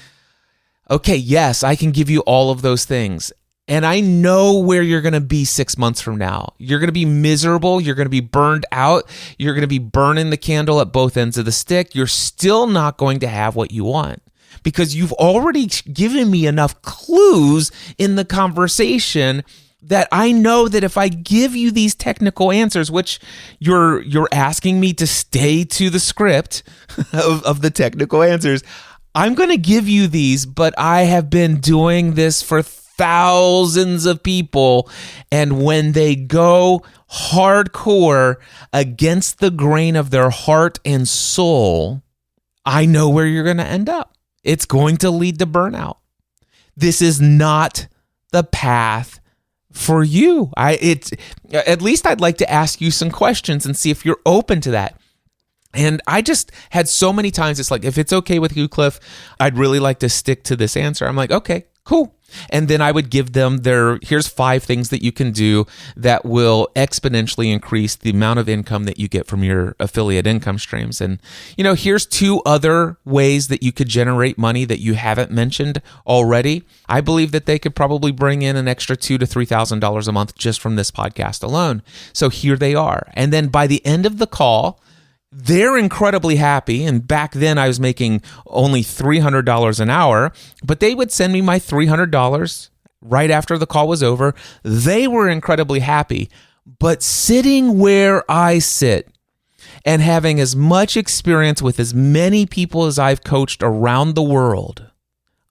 Speaker 1: okay, yes, I can give you all of those things. And I know where you're going to be 6 months from now. You're going to be miserable. You're going to be burned out. You're going to be burning the candle at both ends of the stick. You're still not going to have what you want because you've already given me enough clues in the conversation that I know that if I give you these technical answers, which you're asking me to stay to the script of the technical answers, I'm going to give you these, but I have been doing this for thousands of people, and when they go hardcore against the grain of their heart and soul, I know where you're going to end up. It's going to lead to burnout. This is not the path for you. At least I'd like to ask you some questions and see if you're open to that. And I just had so many times, it's like, if it's okay with you, Cliff, I'd really like to stick to this answer. I'm like, okay, cool. And then I would give them here's 5 things that you can do that will exponentially increase the amount of income that you get from your affiliate income streams. And, here's 2 other ways that you could generate money that you haven't mentioned already. I believe that they could probably bring in an extra $2,000 to $3,000 a month just from this podcast alone. So here they are. And then by the end of the call, they're incredibly happy. And back then I was making only $300 an hour, but they would send me my $300 right after the call was over. They were incredibly happy. But sitting where I sit and having as much experience with as many people as I've coached around the world,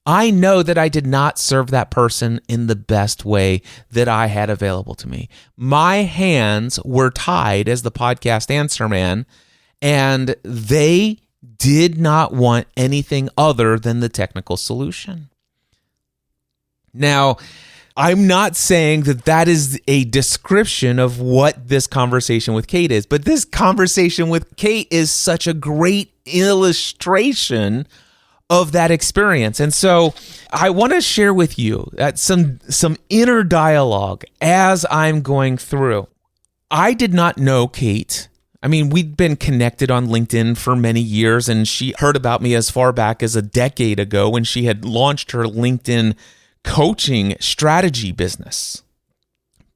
Speaker 1: I know that I did not serve that person in the best way that I had available to me. My hands were tied as the podcast answer man, and they did not want anything other than the technical solution. Now, I'm not saying that is a description of what this conversation with Kate is, but this conversation with Kate is such a great illustration of that experience. And so I want to share with you some inner dialogue as I'm going through. I did not know Kate. I mean, we'd been connected on LinkedIn for many years, and she heard about me as far back as a decade ago when she had launched her LinkedIn coaching strategy business.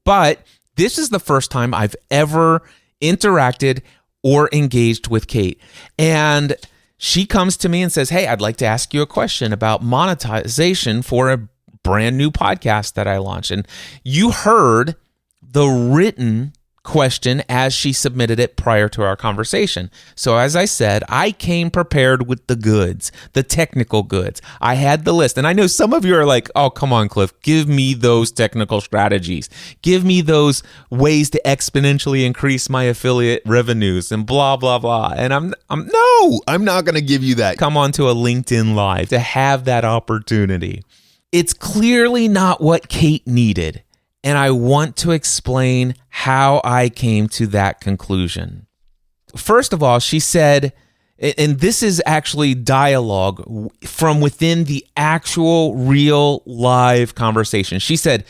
Speaker 1: But this is the first time I've ever interacted or engaged with Kate. And she comes to me and says, hey, I'd like to ask you a question about monetization for a brand new podcast that I launched. And you heard the written question as she submitted it prior to our conversation. So as I said, I came prepared with the goods, the technical goods. I had the list. And I know some of you are like, oh, come on, Cliff, give me those technical strategies. Give me those ways to exponentially increase my affiliate revenues and blah, blah, blah. And I'm not going to give you that. Come on to a LinkedIn Live to have that opportunity. It's clearly not what Kate needed. And I want to explain how I came to that conclusion. First of all, she said, and this is actually dialogue from within the actual real live conversation. She said,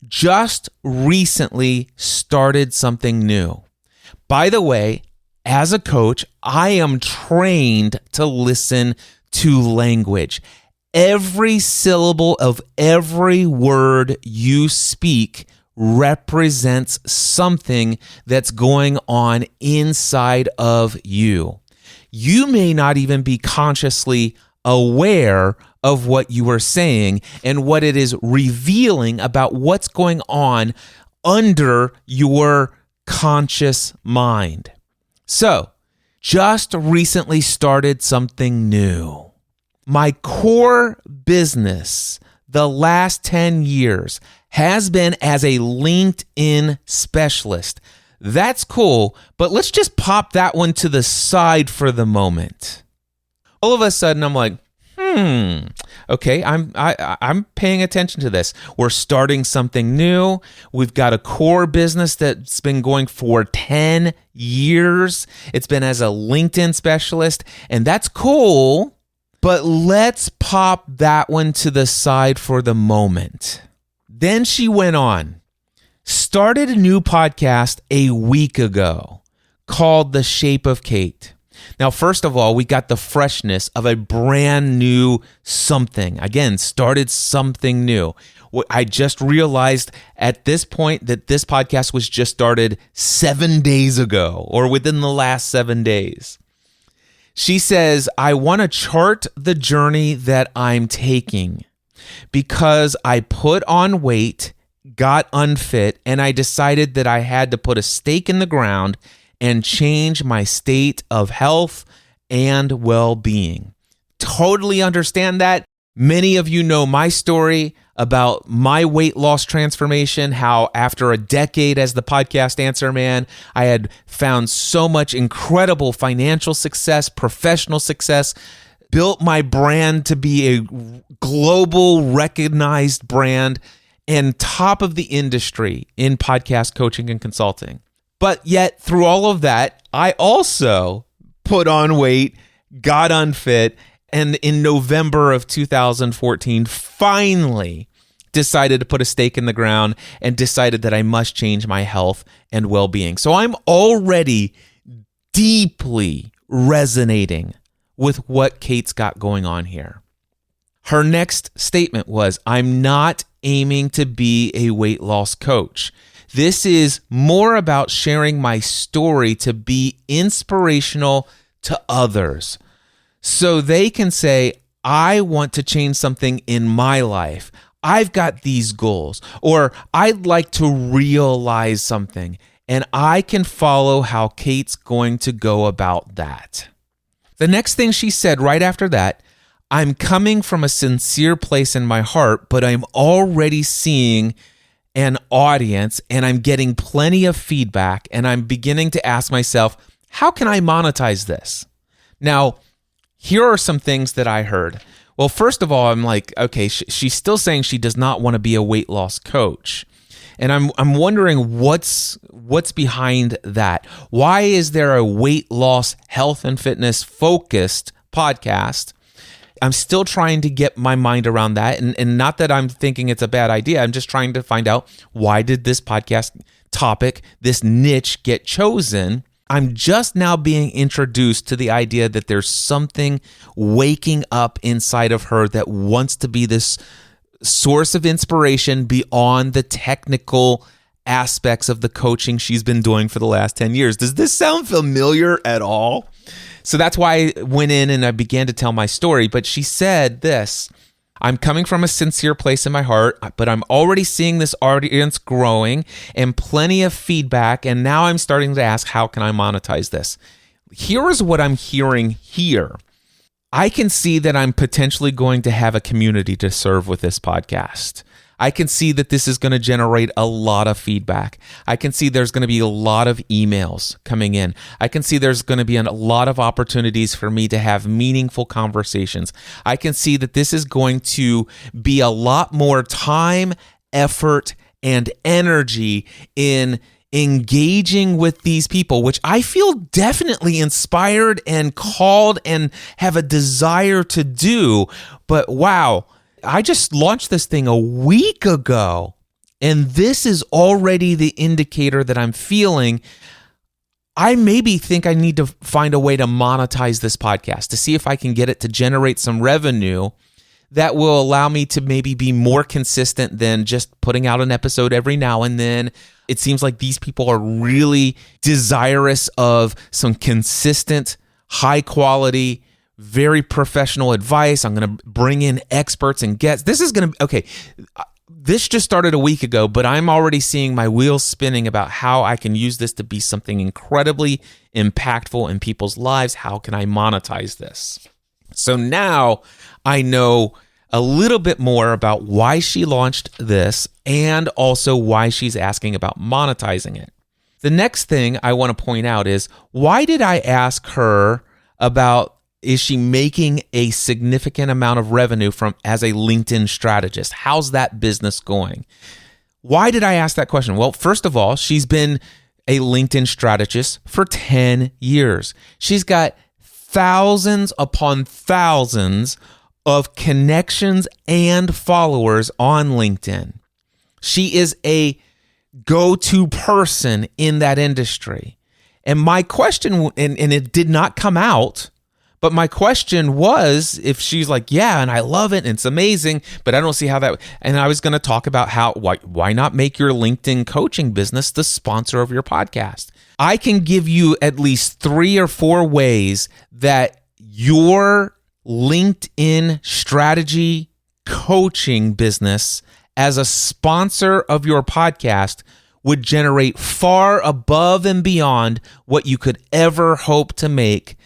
Speaker 1: just recently started something new. By the way, as a coach, I am trained to listen to language. Every syllable of every word you speak represents something that's going on inside of you. You may not even be consciously aware of what you are saying and what it is revealing about what's going on under your conscious mind. So, just recently started something new. My core business the last 10 years has been as a LinkedIn specialist. That's cool, but let's just pop that one to the side for the moment. All of a sudden, I'm like, okay, I'm paying attention to this. We're starting something new. We've got a core business that's been going for 10 years. It's been as a LinkedIn specialist, and that's cool. But let's pop that one to the side for the moment. Then she went on, started a new podcast a week ago called The Shape of Kate. Now, first of all, we got the freshness of a brand new something. Again, started something new. I just realized at this point that this podcast was just started 7 days ago or within the last 7 days. She says, I want to chart the journey that I'm taking because I put on weight, got unfit, and I decided that I had to put a stake in the ground and change my state of health and well-being. Totally understand that. Many of you know my story about my weight loss transformation, how after a decade as the podcast answer man, I had found so much incredible financial success, professional success, built my brand to be a global recognized brand and top of the industry in podcast coaching and consulting. But yet through all of that, I also put on weight, got unfit, and in November of 2014, finally decided to put a stake in the ground and decided that I must change my health and well-being. So I'm already deeply resonating with what Kate's got going on here. Her next statement was, I'm not aiming to be a weight loss coach. This is more about sharing my story to be inspirational to others. So they can say, I want to change something in my life. I've got these goals, or I'd like to realize something, and I can follow how Kate's going to go about that. The next thing she said right after that, I'm coming from a sincere place in my heart, but I'm already seeing an audience and I'm getting plenty of feedback, and I'm beginning to ask myself, how can I monetize this? Now, here are some things that I heard. Well, first of all, I'm like, okay, she's still saying she does not want to be a weight loss coach. And I'm wondering what's behind that. Why is there a weight loss, health and fitness focused podcast? I'm still trying to get my mind around that. And not that I'm thinking it's a bad idea. I'm just trying to find out, why did this podcast topic, this niche get chosen? I'm just now being introduced to the idea that there's something waking up inside of her that wants to be this source of inspiration beyond the technical aspects of the coaching she's been doing for the last 10 years. Does this sound familiar at all? So that's why I went in and I began to tell my story. But she said this: I'm coming from a sincere place in my heart, but I'm already seeing this audience growing and plenty of feedback. And now I'm starting to ask, how can I monetize this? Here is what I'm hearing here. I can see that I'm potentially going to have a community to serve with this podcast. I can see that this is going to generate a lot of feedback. I can see there's going to be a lot of emails coming in. I can see there's going to be a lot of opportunities for me to have meaningful conversations. I can see that this is going to be a lot more time, effort, and energy in engaging with these people, which I feel definitely inspired and called and have a desire to do. But wow, I just launched this thing a week ago, and this is already the indicator that I'm feeling. I maybe think I need to find a way to monetize this podcast to see if I can get it to generate some revenue that will allow me to maybe be more consistent than just putting out an episode every now and then. It seems like these people are really desirous of some consistent, high quality, very professional advice. I'm going to bring in experts and guests. This is going to, okay, this just started a week ago, but I'm already seeing my wheels spinning about how I can use this to be something incredibly impactful in people's lives. How can I monetize this? So now I know a little bit more about why she launched this and also why she's asking about monetizing it. The next thing I want to point out is, why did I ask her about, is she making a significant amount of revenue from as a LinkedIn strategist? How's that business going? Why did I ask that question? Well, first of all, she's been a LinkedIn strategist for 10 years. She's got thousands upon thousands of connections and followers on LinkedIn. She is a go-to person in that industry. And my question, and it did not come out, but my question was, if she's like, yeah, and I love it, and it's amazing, but I don't see how that, and I was going to talk about why not make your LinkedIn coaching business the sponsor of your podcast? I can give you at least 3 or 4 ways that your LinkedIn strategy coaching business as a sponsor of your podcast would generate far above and beyond what you could ever hope to make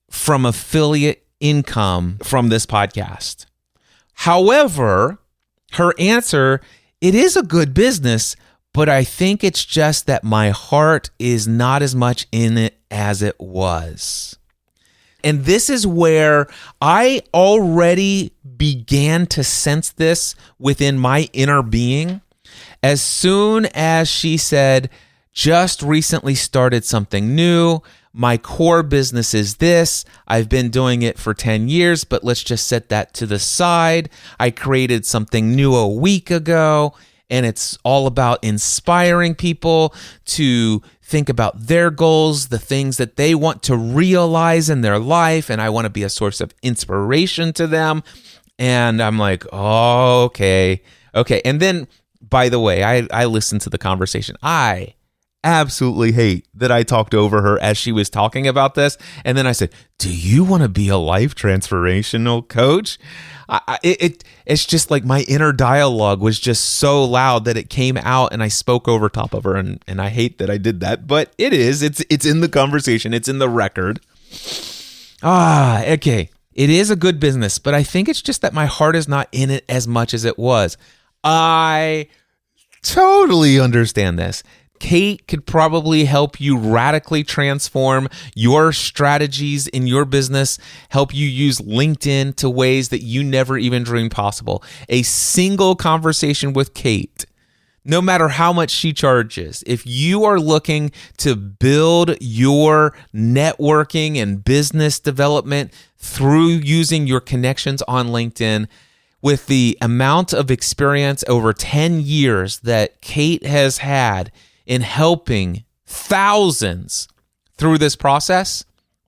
Speaker 1: from affiliate income from this podcast. However, her answer, it is a good business, but I think it's just that my heart is not as much in it as it was. And this is where I already began to sense this within my inner being. As soon as she said, just recently started something new, my core business is this, I've been doing it for 10 years, but let's just set that to the side. I created something new a week ago, and it's all about inspiring people to think about their goals, the things that they want to realize in their life, and I want to be a source of inspiration to them. And I'm like, oh, okay. And then, by the way, I listened to the conversation. I absolutely hate that I talked over her as she was talking about this. And then I said, do you want to be a life transformational coach? It's just like my inner dialogue was just so loud that it came out and I spoke over top of her. And I hate that I did that, but it's in the conversation. It's in the record. Okay. It is a good business, but I think it's just that my heart is not in it as much as it was. I totally understand this. Kate could probably help you radically transform your strategies in your business, help you use LinkedIn to ways that you never even dreamed possible. A single conversation with Kate, no matter how much she charges, if you are looking to build your networking and business development through using your connections on LinkedIn, with the amount of experience over 10 years that Kate has had in helping thousands through this process,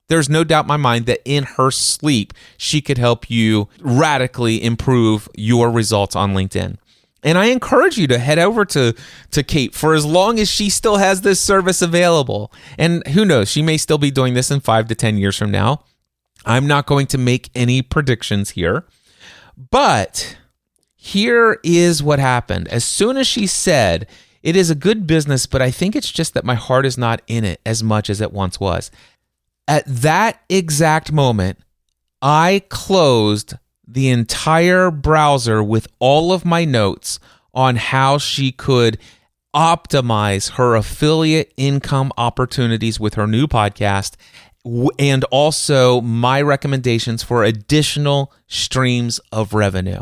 Speaker 1: there's no doubt in my mind that in her sleep, she could help you radically improve your results on LinkedIn. And I encourage you to head over to Kate for as long as she still has this service available. And who knows, she may still be doing this in 5 to 10 years from now. I'm not going to make any predictions here. But here is what happened. As soon as she said, it is a good business, but I think it's just that my heart is not in it as much as it once was. At that exact moment, I closed the entire browser with all of my notes on how she could optimize her affiliate income opportunities with her new podcast, and also my recommendations for additional streams of revenue.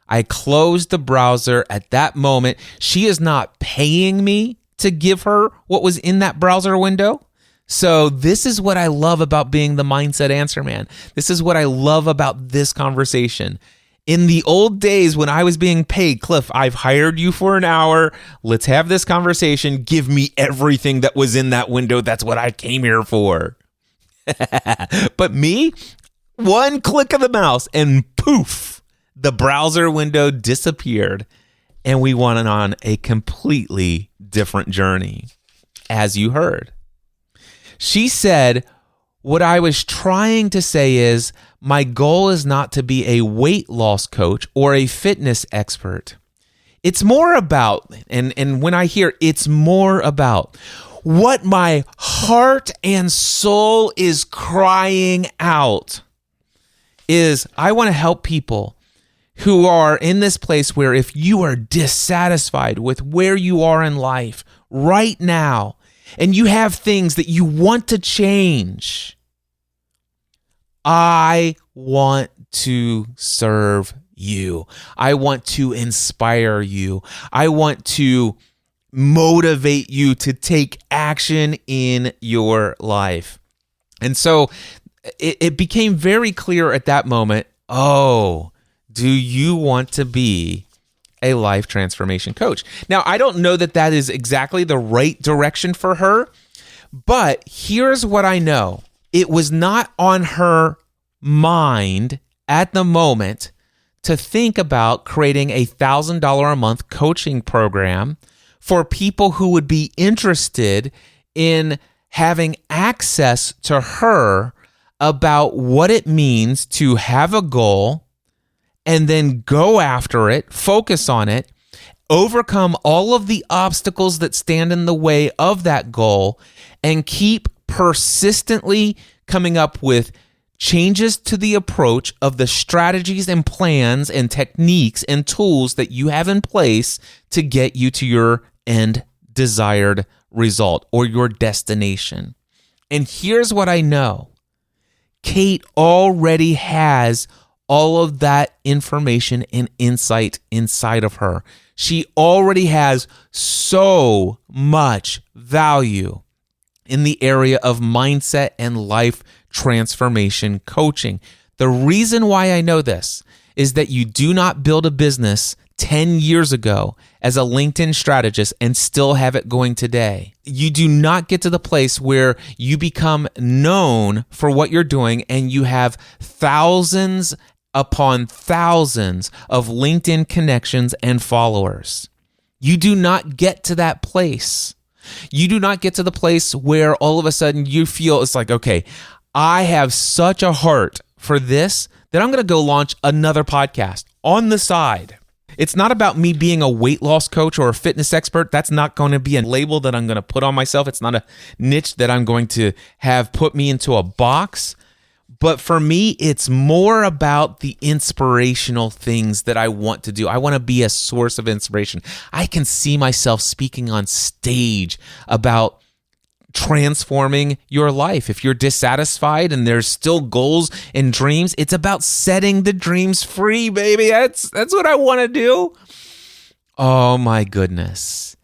Speaker 1: I closed the browser at that moment. She is not paying me to give her what was in that browser window. So this is what I love about being the Mindset Answer Man. This is what I love about this conversation. In the old days when I was being paid, Cliff, I've hired you for an hour. Let's have this conversation. Give me everything that was in that window. That's what I came here for. But me, one click of the mouse and poof, the browser window disappeared and we went on a completely different journey, as you heard. She said, what I was trying to say is my goal is not to be a weight loss coach or a fitness expert. It's more about, and when I hear it's more about, what my heart and soul is crying out is I want to help people who are in this place where if you are dissatisfied with where you are in life right now, and you have things that you want to change, I want to serve you. I want to inspire you. I want to motivate you to take action in your life. And so it became very clear at that moment, oh, do you want to be a life transformation coach? Now, I don't know that that is exactly the right direction for her, but here's what I know. It was not on her mind at the moment to think about creating a $1,000 a month coaching program for people who would be interested in having access to her about what it means to have a goal and then go after it, focus on it, overcome all of the obstacles that stand in the way of that goal, and keep persistently coming up with changes to the approach of the strategies and plans and techniques and tools that you have in place to get you to your end desired result or your destination. And here's what I know. Kate already has all of that information and insight inside of her. She already has so much value in the area of mindset and life transformation coaching. The reason why I know this is that you do not build a business 10 years ago as a LinkedIn strategist and still have it going today. You do not get to the place where you become known for what you're doing and you have thousands upon thousands of LinkedIn connections and followers. You do not get to that place. You do not get to the place where all of a sudden you feel it's like, okay, I have such a heart for this that I'm going to go launch another podcast on the side. It's not about me being a weight loss coach or a fitness expert. That's not going to be a label that I'm going to put on myself. It's not a niche that I'm going to have put me into a box. But for me, it's more about the inspirational things that I want to do. I want to be a source of inspiration. I can see myself speaking on stage about transforming your life. If you're dissatisfied and there's still goals and dreams, it's about setting the dreams free, baby. That's what I want to do. Oh my goodness.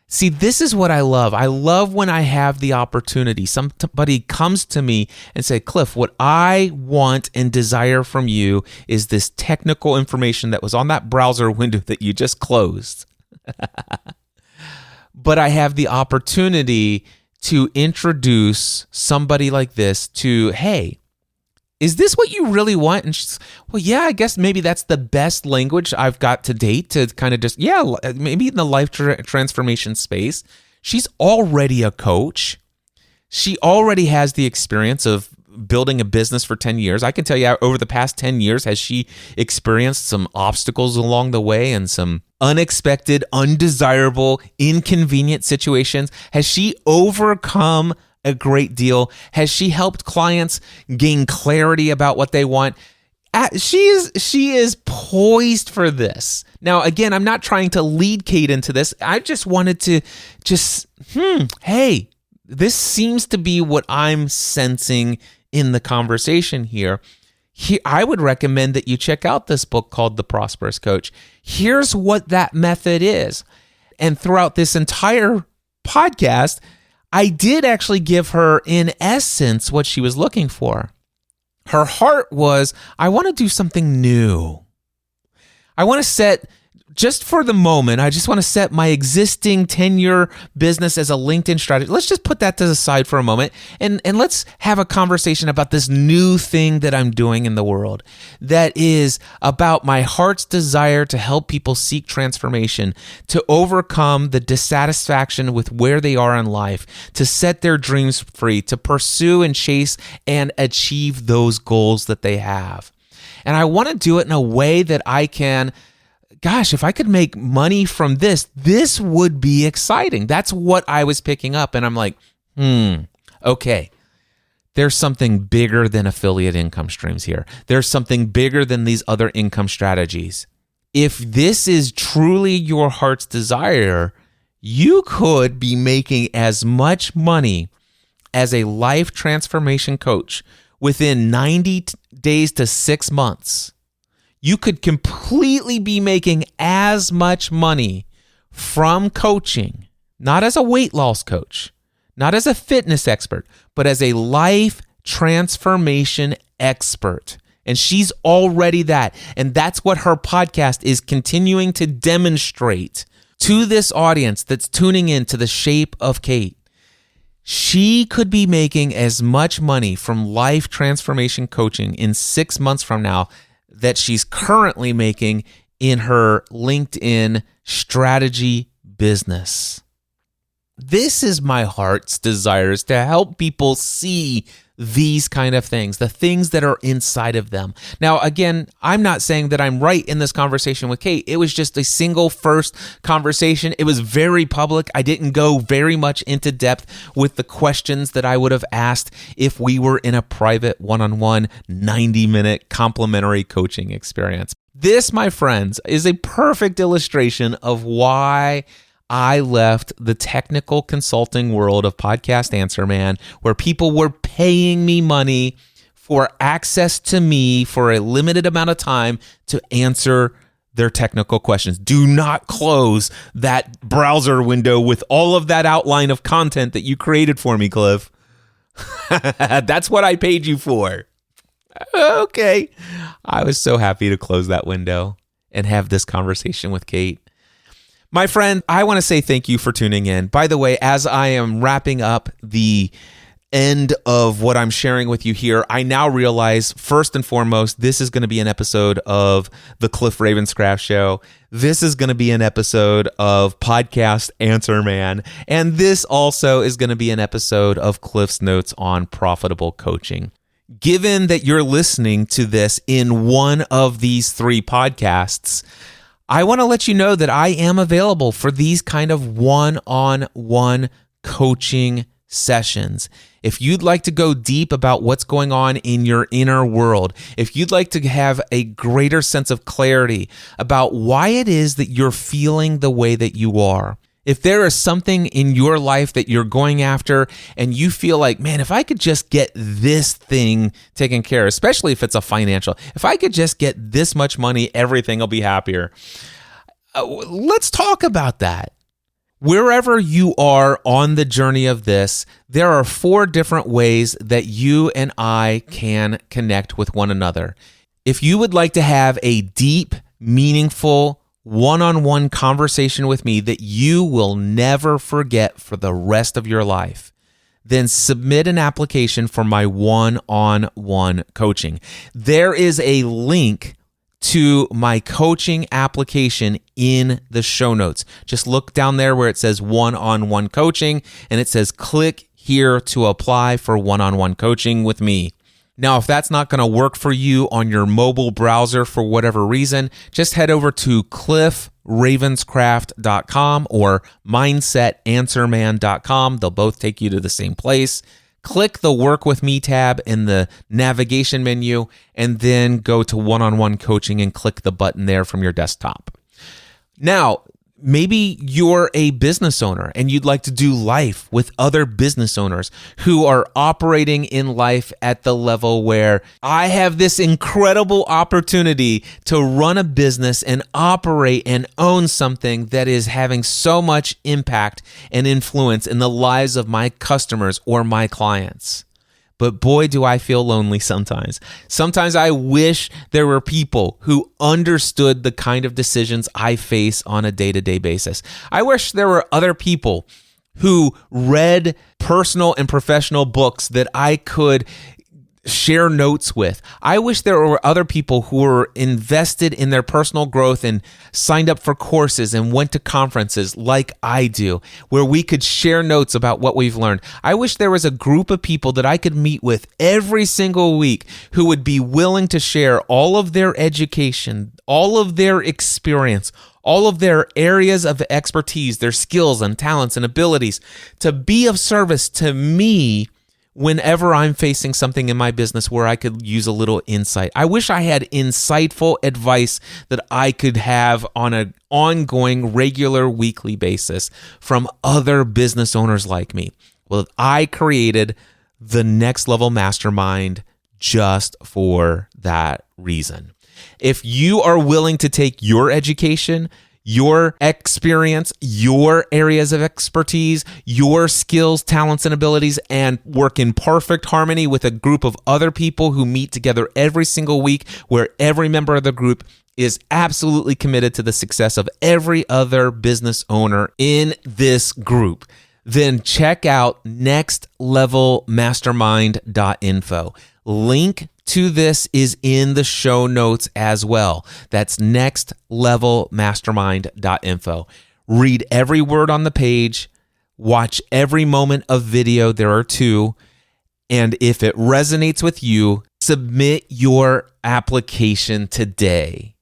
Speaker 1: See, this is what I love. I love when I have the opportunity. Somebody comes to me and say, Cliff, what I want and desire from you is this technical information that was on that browser window that you just closed. But I have the opportunity to introduce somebody like this to, hey, is this what you really want? And she's, well, yeah, I guess maybe that's the best language I've got to date to kind of just, maybe in the life transformation space. She's already a coach. She already has the experience of building a business for 10 years. I can tell you over the past 10 years, has she experienced some obstacles along the way and some unexpected, undesirable, inconvenient situations? Has she overcome a great deal? Has she helped clients gain clarity about what they want? She is poised for this. Now, again, I'm not trying to lead Kate into this. I just wanted to hey, this seems to be what I'm sensing in the conversation here. I would recommend that you check out this book called The Prosperous Coach. Here's what that method is. And throughout this entire podcast, I did actually give her, in essence, what she was looking for. Her heart was, I want to do something new. I want to set, just for the moment, I just want to set my existing 10-year business as a LinkedIn strategy. Let's just put that to the side for a moment and let's have a conversation about this new thing that I'm doing in the world that is about my heart's desire to help people seek transformation, to overcome the dissatisfaction with where they are in life, to set their dreams free, to pursue and chase and achieve those goals that they have. And I want to do it in a way that I can, gosh, if I could make money from this would be exciting. That's what I was picking up. And I'm like, okay, there's something bigger than affiliate income streams here. There's something bigger than these other income strategies. If this is truly your heart's desire, you could be making as much money as a life transformation coach within 90 days to 6 months. You could completely be making as much money from coaching, not as a weight loss coach, not as a fitness expert, but as a life transformation expert. And she's already that. And that's what her podcast is continuing to demonstrate to this audience that's tuning in to The Shape of Kate. She could be making as much money from life transformation coaching in 6 months from now that she's currently making in her LinkedIn strategy business. This is my heart's desire, is to help people see these kind of things, the things that are inside of them. Now, again, I'm not saying that I'm right in this conversation with Kate. It was just a single first conversation. It was very public. I didn't go very much into depth with the questions that I would have asked if we were in a private one-on-one 90-minute complimentary coaching experience. This, my friends, is a perfect illustration of why I left the technical consulting world of Podcast Answer Man, where people were paying me money for access to me for a limited amount of time to answer their technical questions. Do not close that browser window with all of that outline of content that you created for me, Cliff. That's what I paid you for. Okay. I was so happy to close that window and have this conversation with Kate. My friend, I want to say thank you for tuning in. By the way, as I am wrapping up the end of what I'm sharing with you here, I now realize, first and foremost, this is going to be an episode of the Cliff Ravenscraft Show. This is going to be an episode of Podcast Answer Man. And this also is going to be an episode of Cliff's Notes on Profitable Coaching. Given that you're listening to this in one of these three podcasts, I want to let you know that I am available for these kind of one-on-one coaching sessions. If you'd like to go deep about what's going on in your inner world, if you'd like to have a greater sense of clarity about why it is that you're feeling the way that you are, if there is something in your life that you're going after and you feel like, man, if I could just get this thing taken care of, especially if it's a financial, if I could just get this much money, everything will be happier. Let's talk about that. Wherever you are on the journey of this, there are 4 different ways that you and I can connect with one another. If you would like to have a deep, meaningful, one-on-one conversation with me that you will never forget for the rest of your life, then submit an application for my one-on-one coaching. There is a link to my coaching application in the show notes. Just look down there where it says one-on-one coaching, and it says click here to apply for one-on-one coaching with me. Now, if that's not going to work for you on your mobile browser for whatever reason, just head over to cliffravenscraft.com or mindsetanswerman.com. They'll both take you to the same place. Click the Work With Me tab in the navigation menu, and then go to one-on-one coaching and click the button there from your desktop. Now, maybe you're a business owner and you'd like to do life with other business owners who are operating in life at the level where I have this incredible opportunity to run a business and operate and own something that is having so much impact and influence in the lives of my customers or my clients. But boy, do I feel lonely sometimes. Sometimes I wish there were people who understood the kind of decisions I face on a day-to-day basis. I wish there were other people who read personal and professional books that I could share notes with. I wish there were other people who were invested in their personal growth and signed up for courses and went to conferences like I do, where we could share notes about what we've learned. I wish there was a group of people that I could meet with every single week who would be willing to share all of their education, all of their experience, all of their areas of expertise, their skills and talents and abilities to be of service to me whenever I'm facing something in my business where I could use a little insight. I wish I had insightful advice that I could have on an ongoing, regular, weekly basis from other business owners like me. Well, I created the Next Level Mastermind just for that reason. If you are willing to take your education, your experience, your areas of expertise, your skills, talents, and abilities, and work in perfect harmony with a group of other people who meet together every single week, where every member of the group is absolutely committed to the success of every other business owner in this group, then check out nextlevelmastermind.info. Link to this is in the show notes as well. That's nextlevelmastermind.info. Read every word on the page, watch every moment of video, there are 2, and if it resonates with you, submit your application today.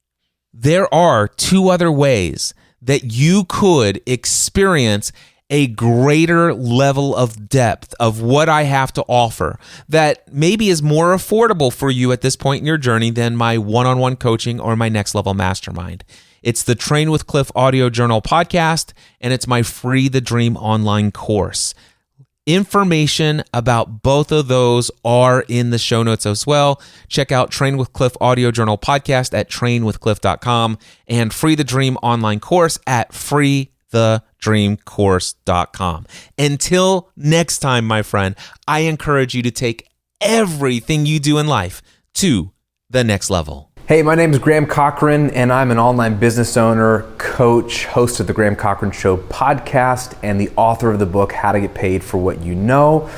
Speaker 1: There are 2 other ways that you could experience a greater level of depth of what I have to offer that maybe is more affordable for you at this point in your journey than my one-on-one coaching or my Next Level Mastermind. It's the Train with Cliff audio journal podcast, and it's my Free the Dream online course. Information about both of those are in the show notes as well. Check out Train with Cliff audio journal podcast at trainwithcliff.com and Free the Dream online course at freethedreamcourse.com. Until next time, my friend, I encourage you to take everything you do in life to the next level.
Speaker 4: Hey, my name is Graham Cochran, and I'm an online business owner, coach, host of the Graham Cochran Show podcast, and the author of the book, How to Get Paid for What You Know.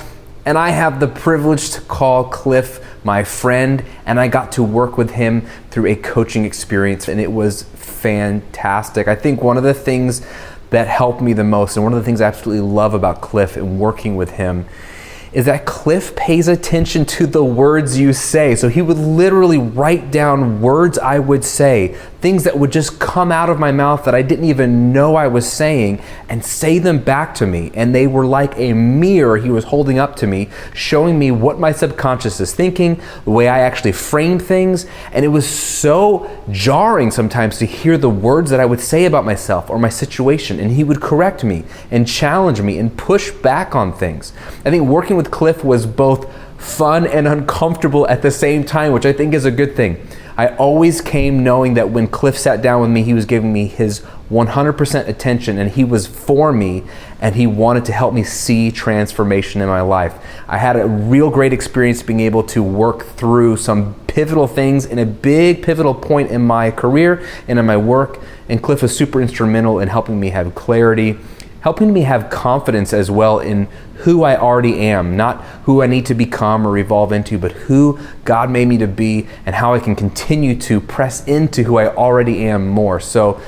Speaker 4: And I have the privilege to call Cliff my friend, and I got to work with him through a coaching experience, and it was fantastic. I think one of the things that helped me the most, and one of the things I absolutely love about Cliff and working with him, is that Cliff pays attention to the words you say. So he would literally write down words I would say, things that would just come out of my mouth that I didn't even know I was saying, and say them back to me. And they were like a mirror he was holding up to me, showing me what my subconscious is thinking, the way I actually framed things. And it was so jarring sometimes to hear the words that I would say about myself or my situation. And he would correct me and challenge me and push back on things. I think working with Cliff was both fun and uncomfortable at the same time, which I think is a good thing. I always came knowing that when Cliff sat down with me, he was giving me his 100% attention, and he was for me, and he wanted to help me see transformation in my life. I had a real great experience being able to work through some pivotal things in a big pivotal point in my career and in my work, and Cliff was super instrumental in helping me have clarity helping me have confidence as well in who I already am, not who I need to become or evolve into, but who God made me to be and how I can continue to press into who I already am more. So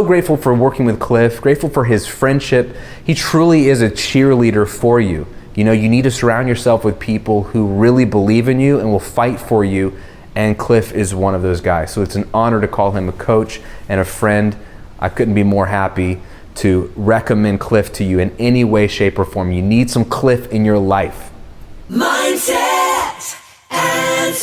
Speaker 4: grateful for working with Cliff, grateful for his friendship. He truly is a cheerleader for you. You know, you need to surround yourself with people who really believe in you and will fight for you, and Cliff is one of those guys. So it's an honor to call him a coach and a friend. I couldn't be more happy to recommend Cliff to you in any way, shape, or form. You need some Cliff in your life.
Speaker 5: Mindset and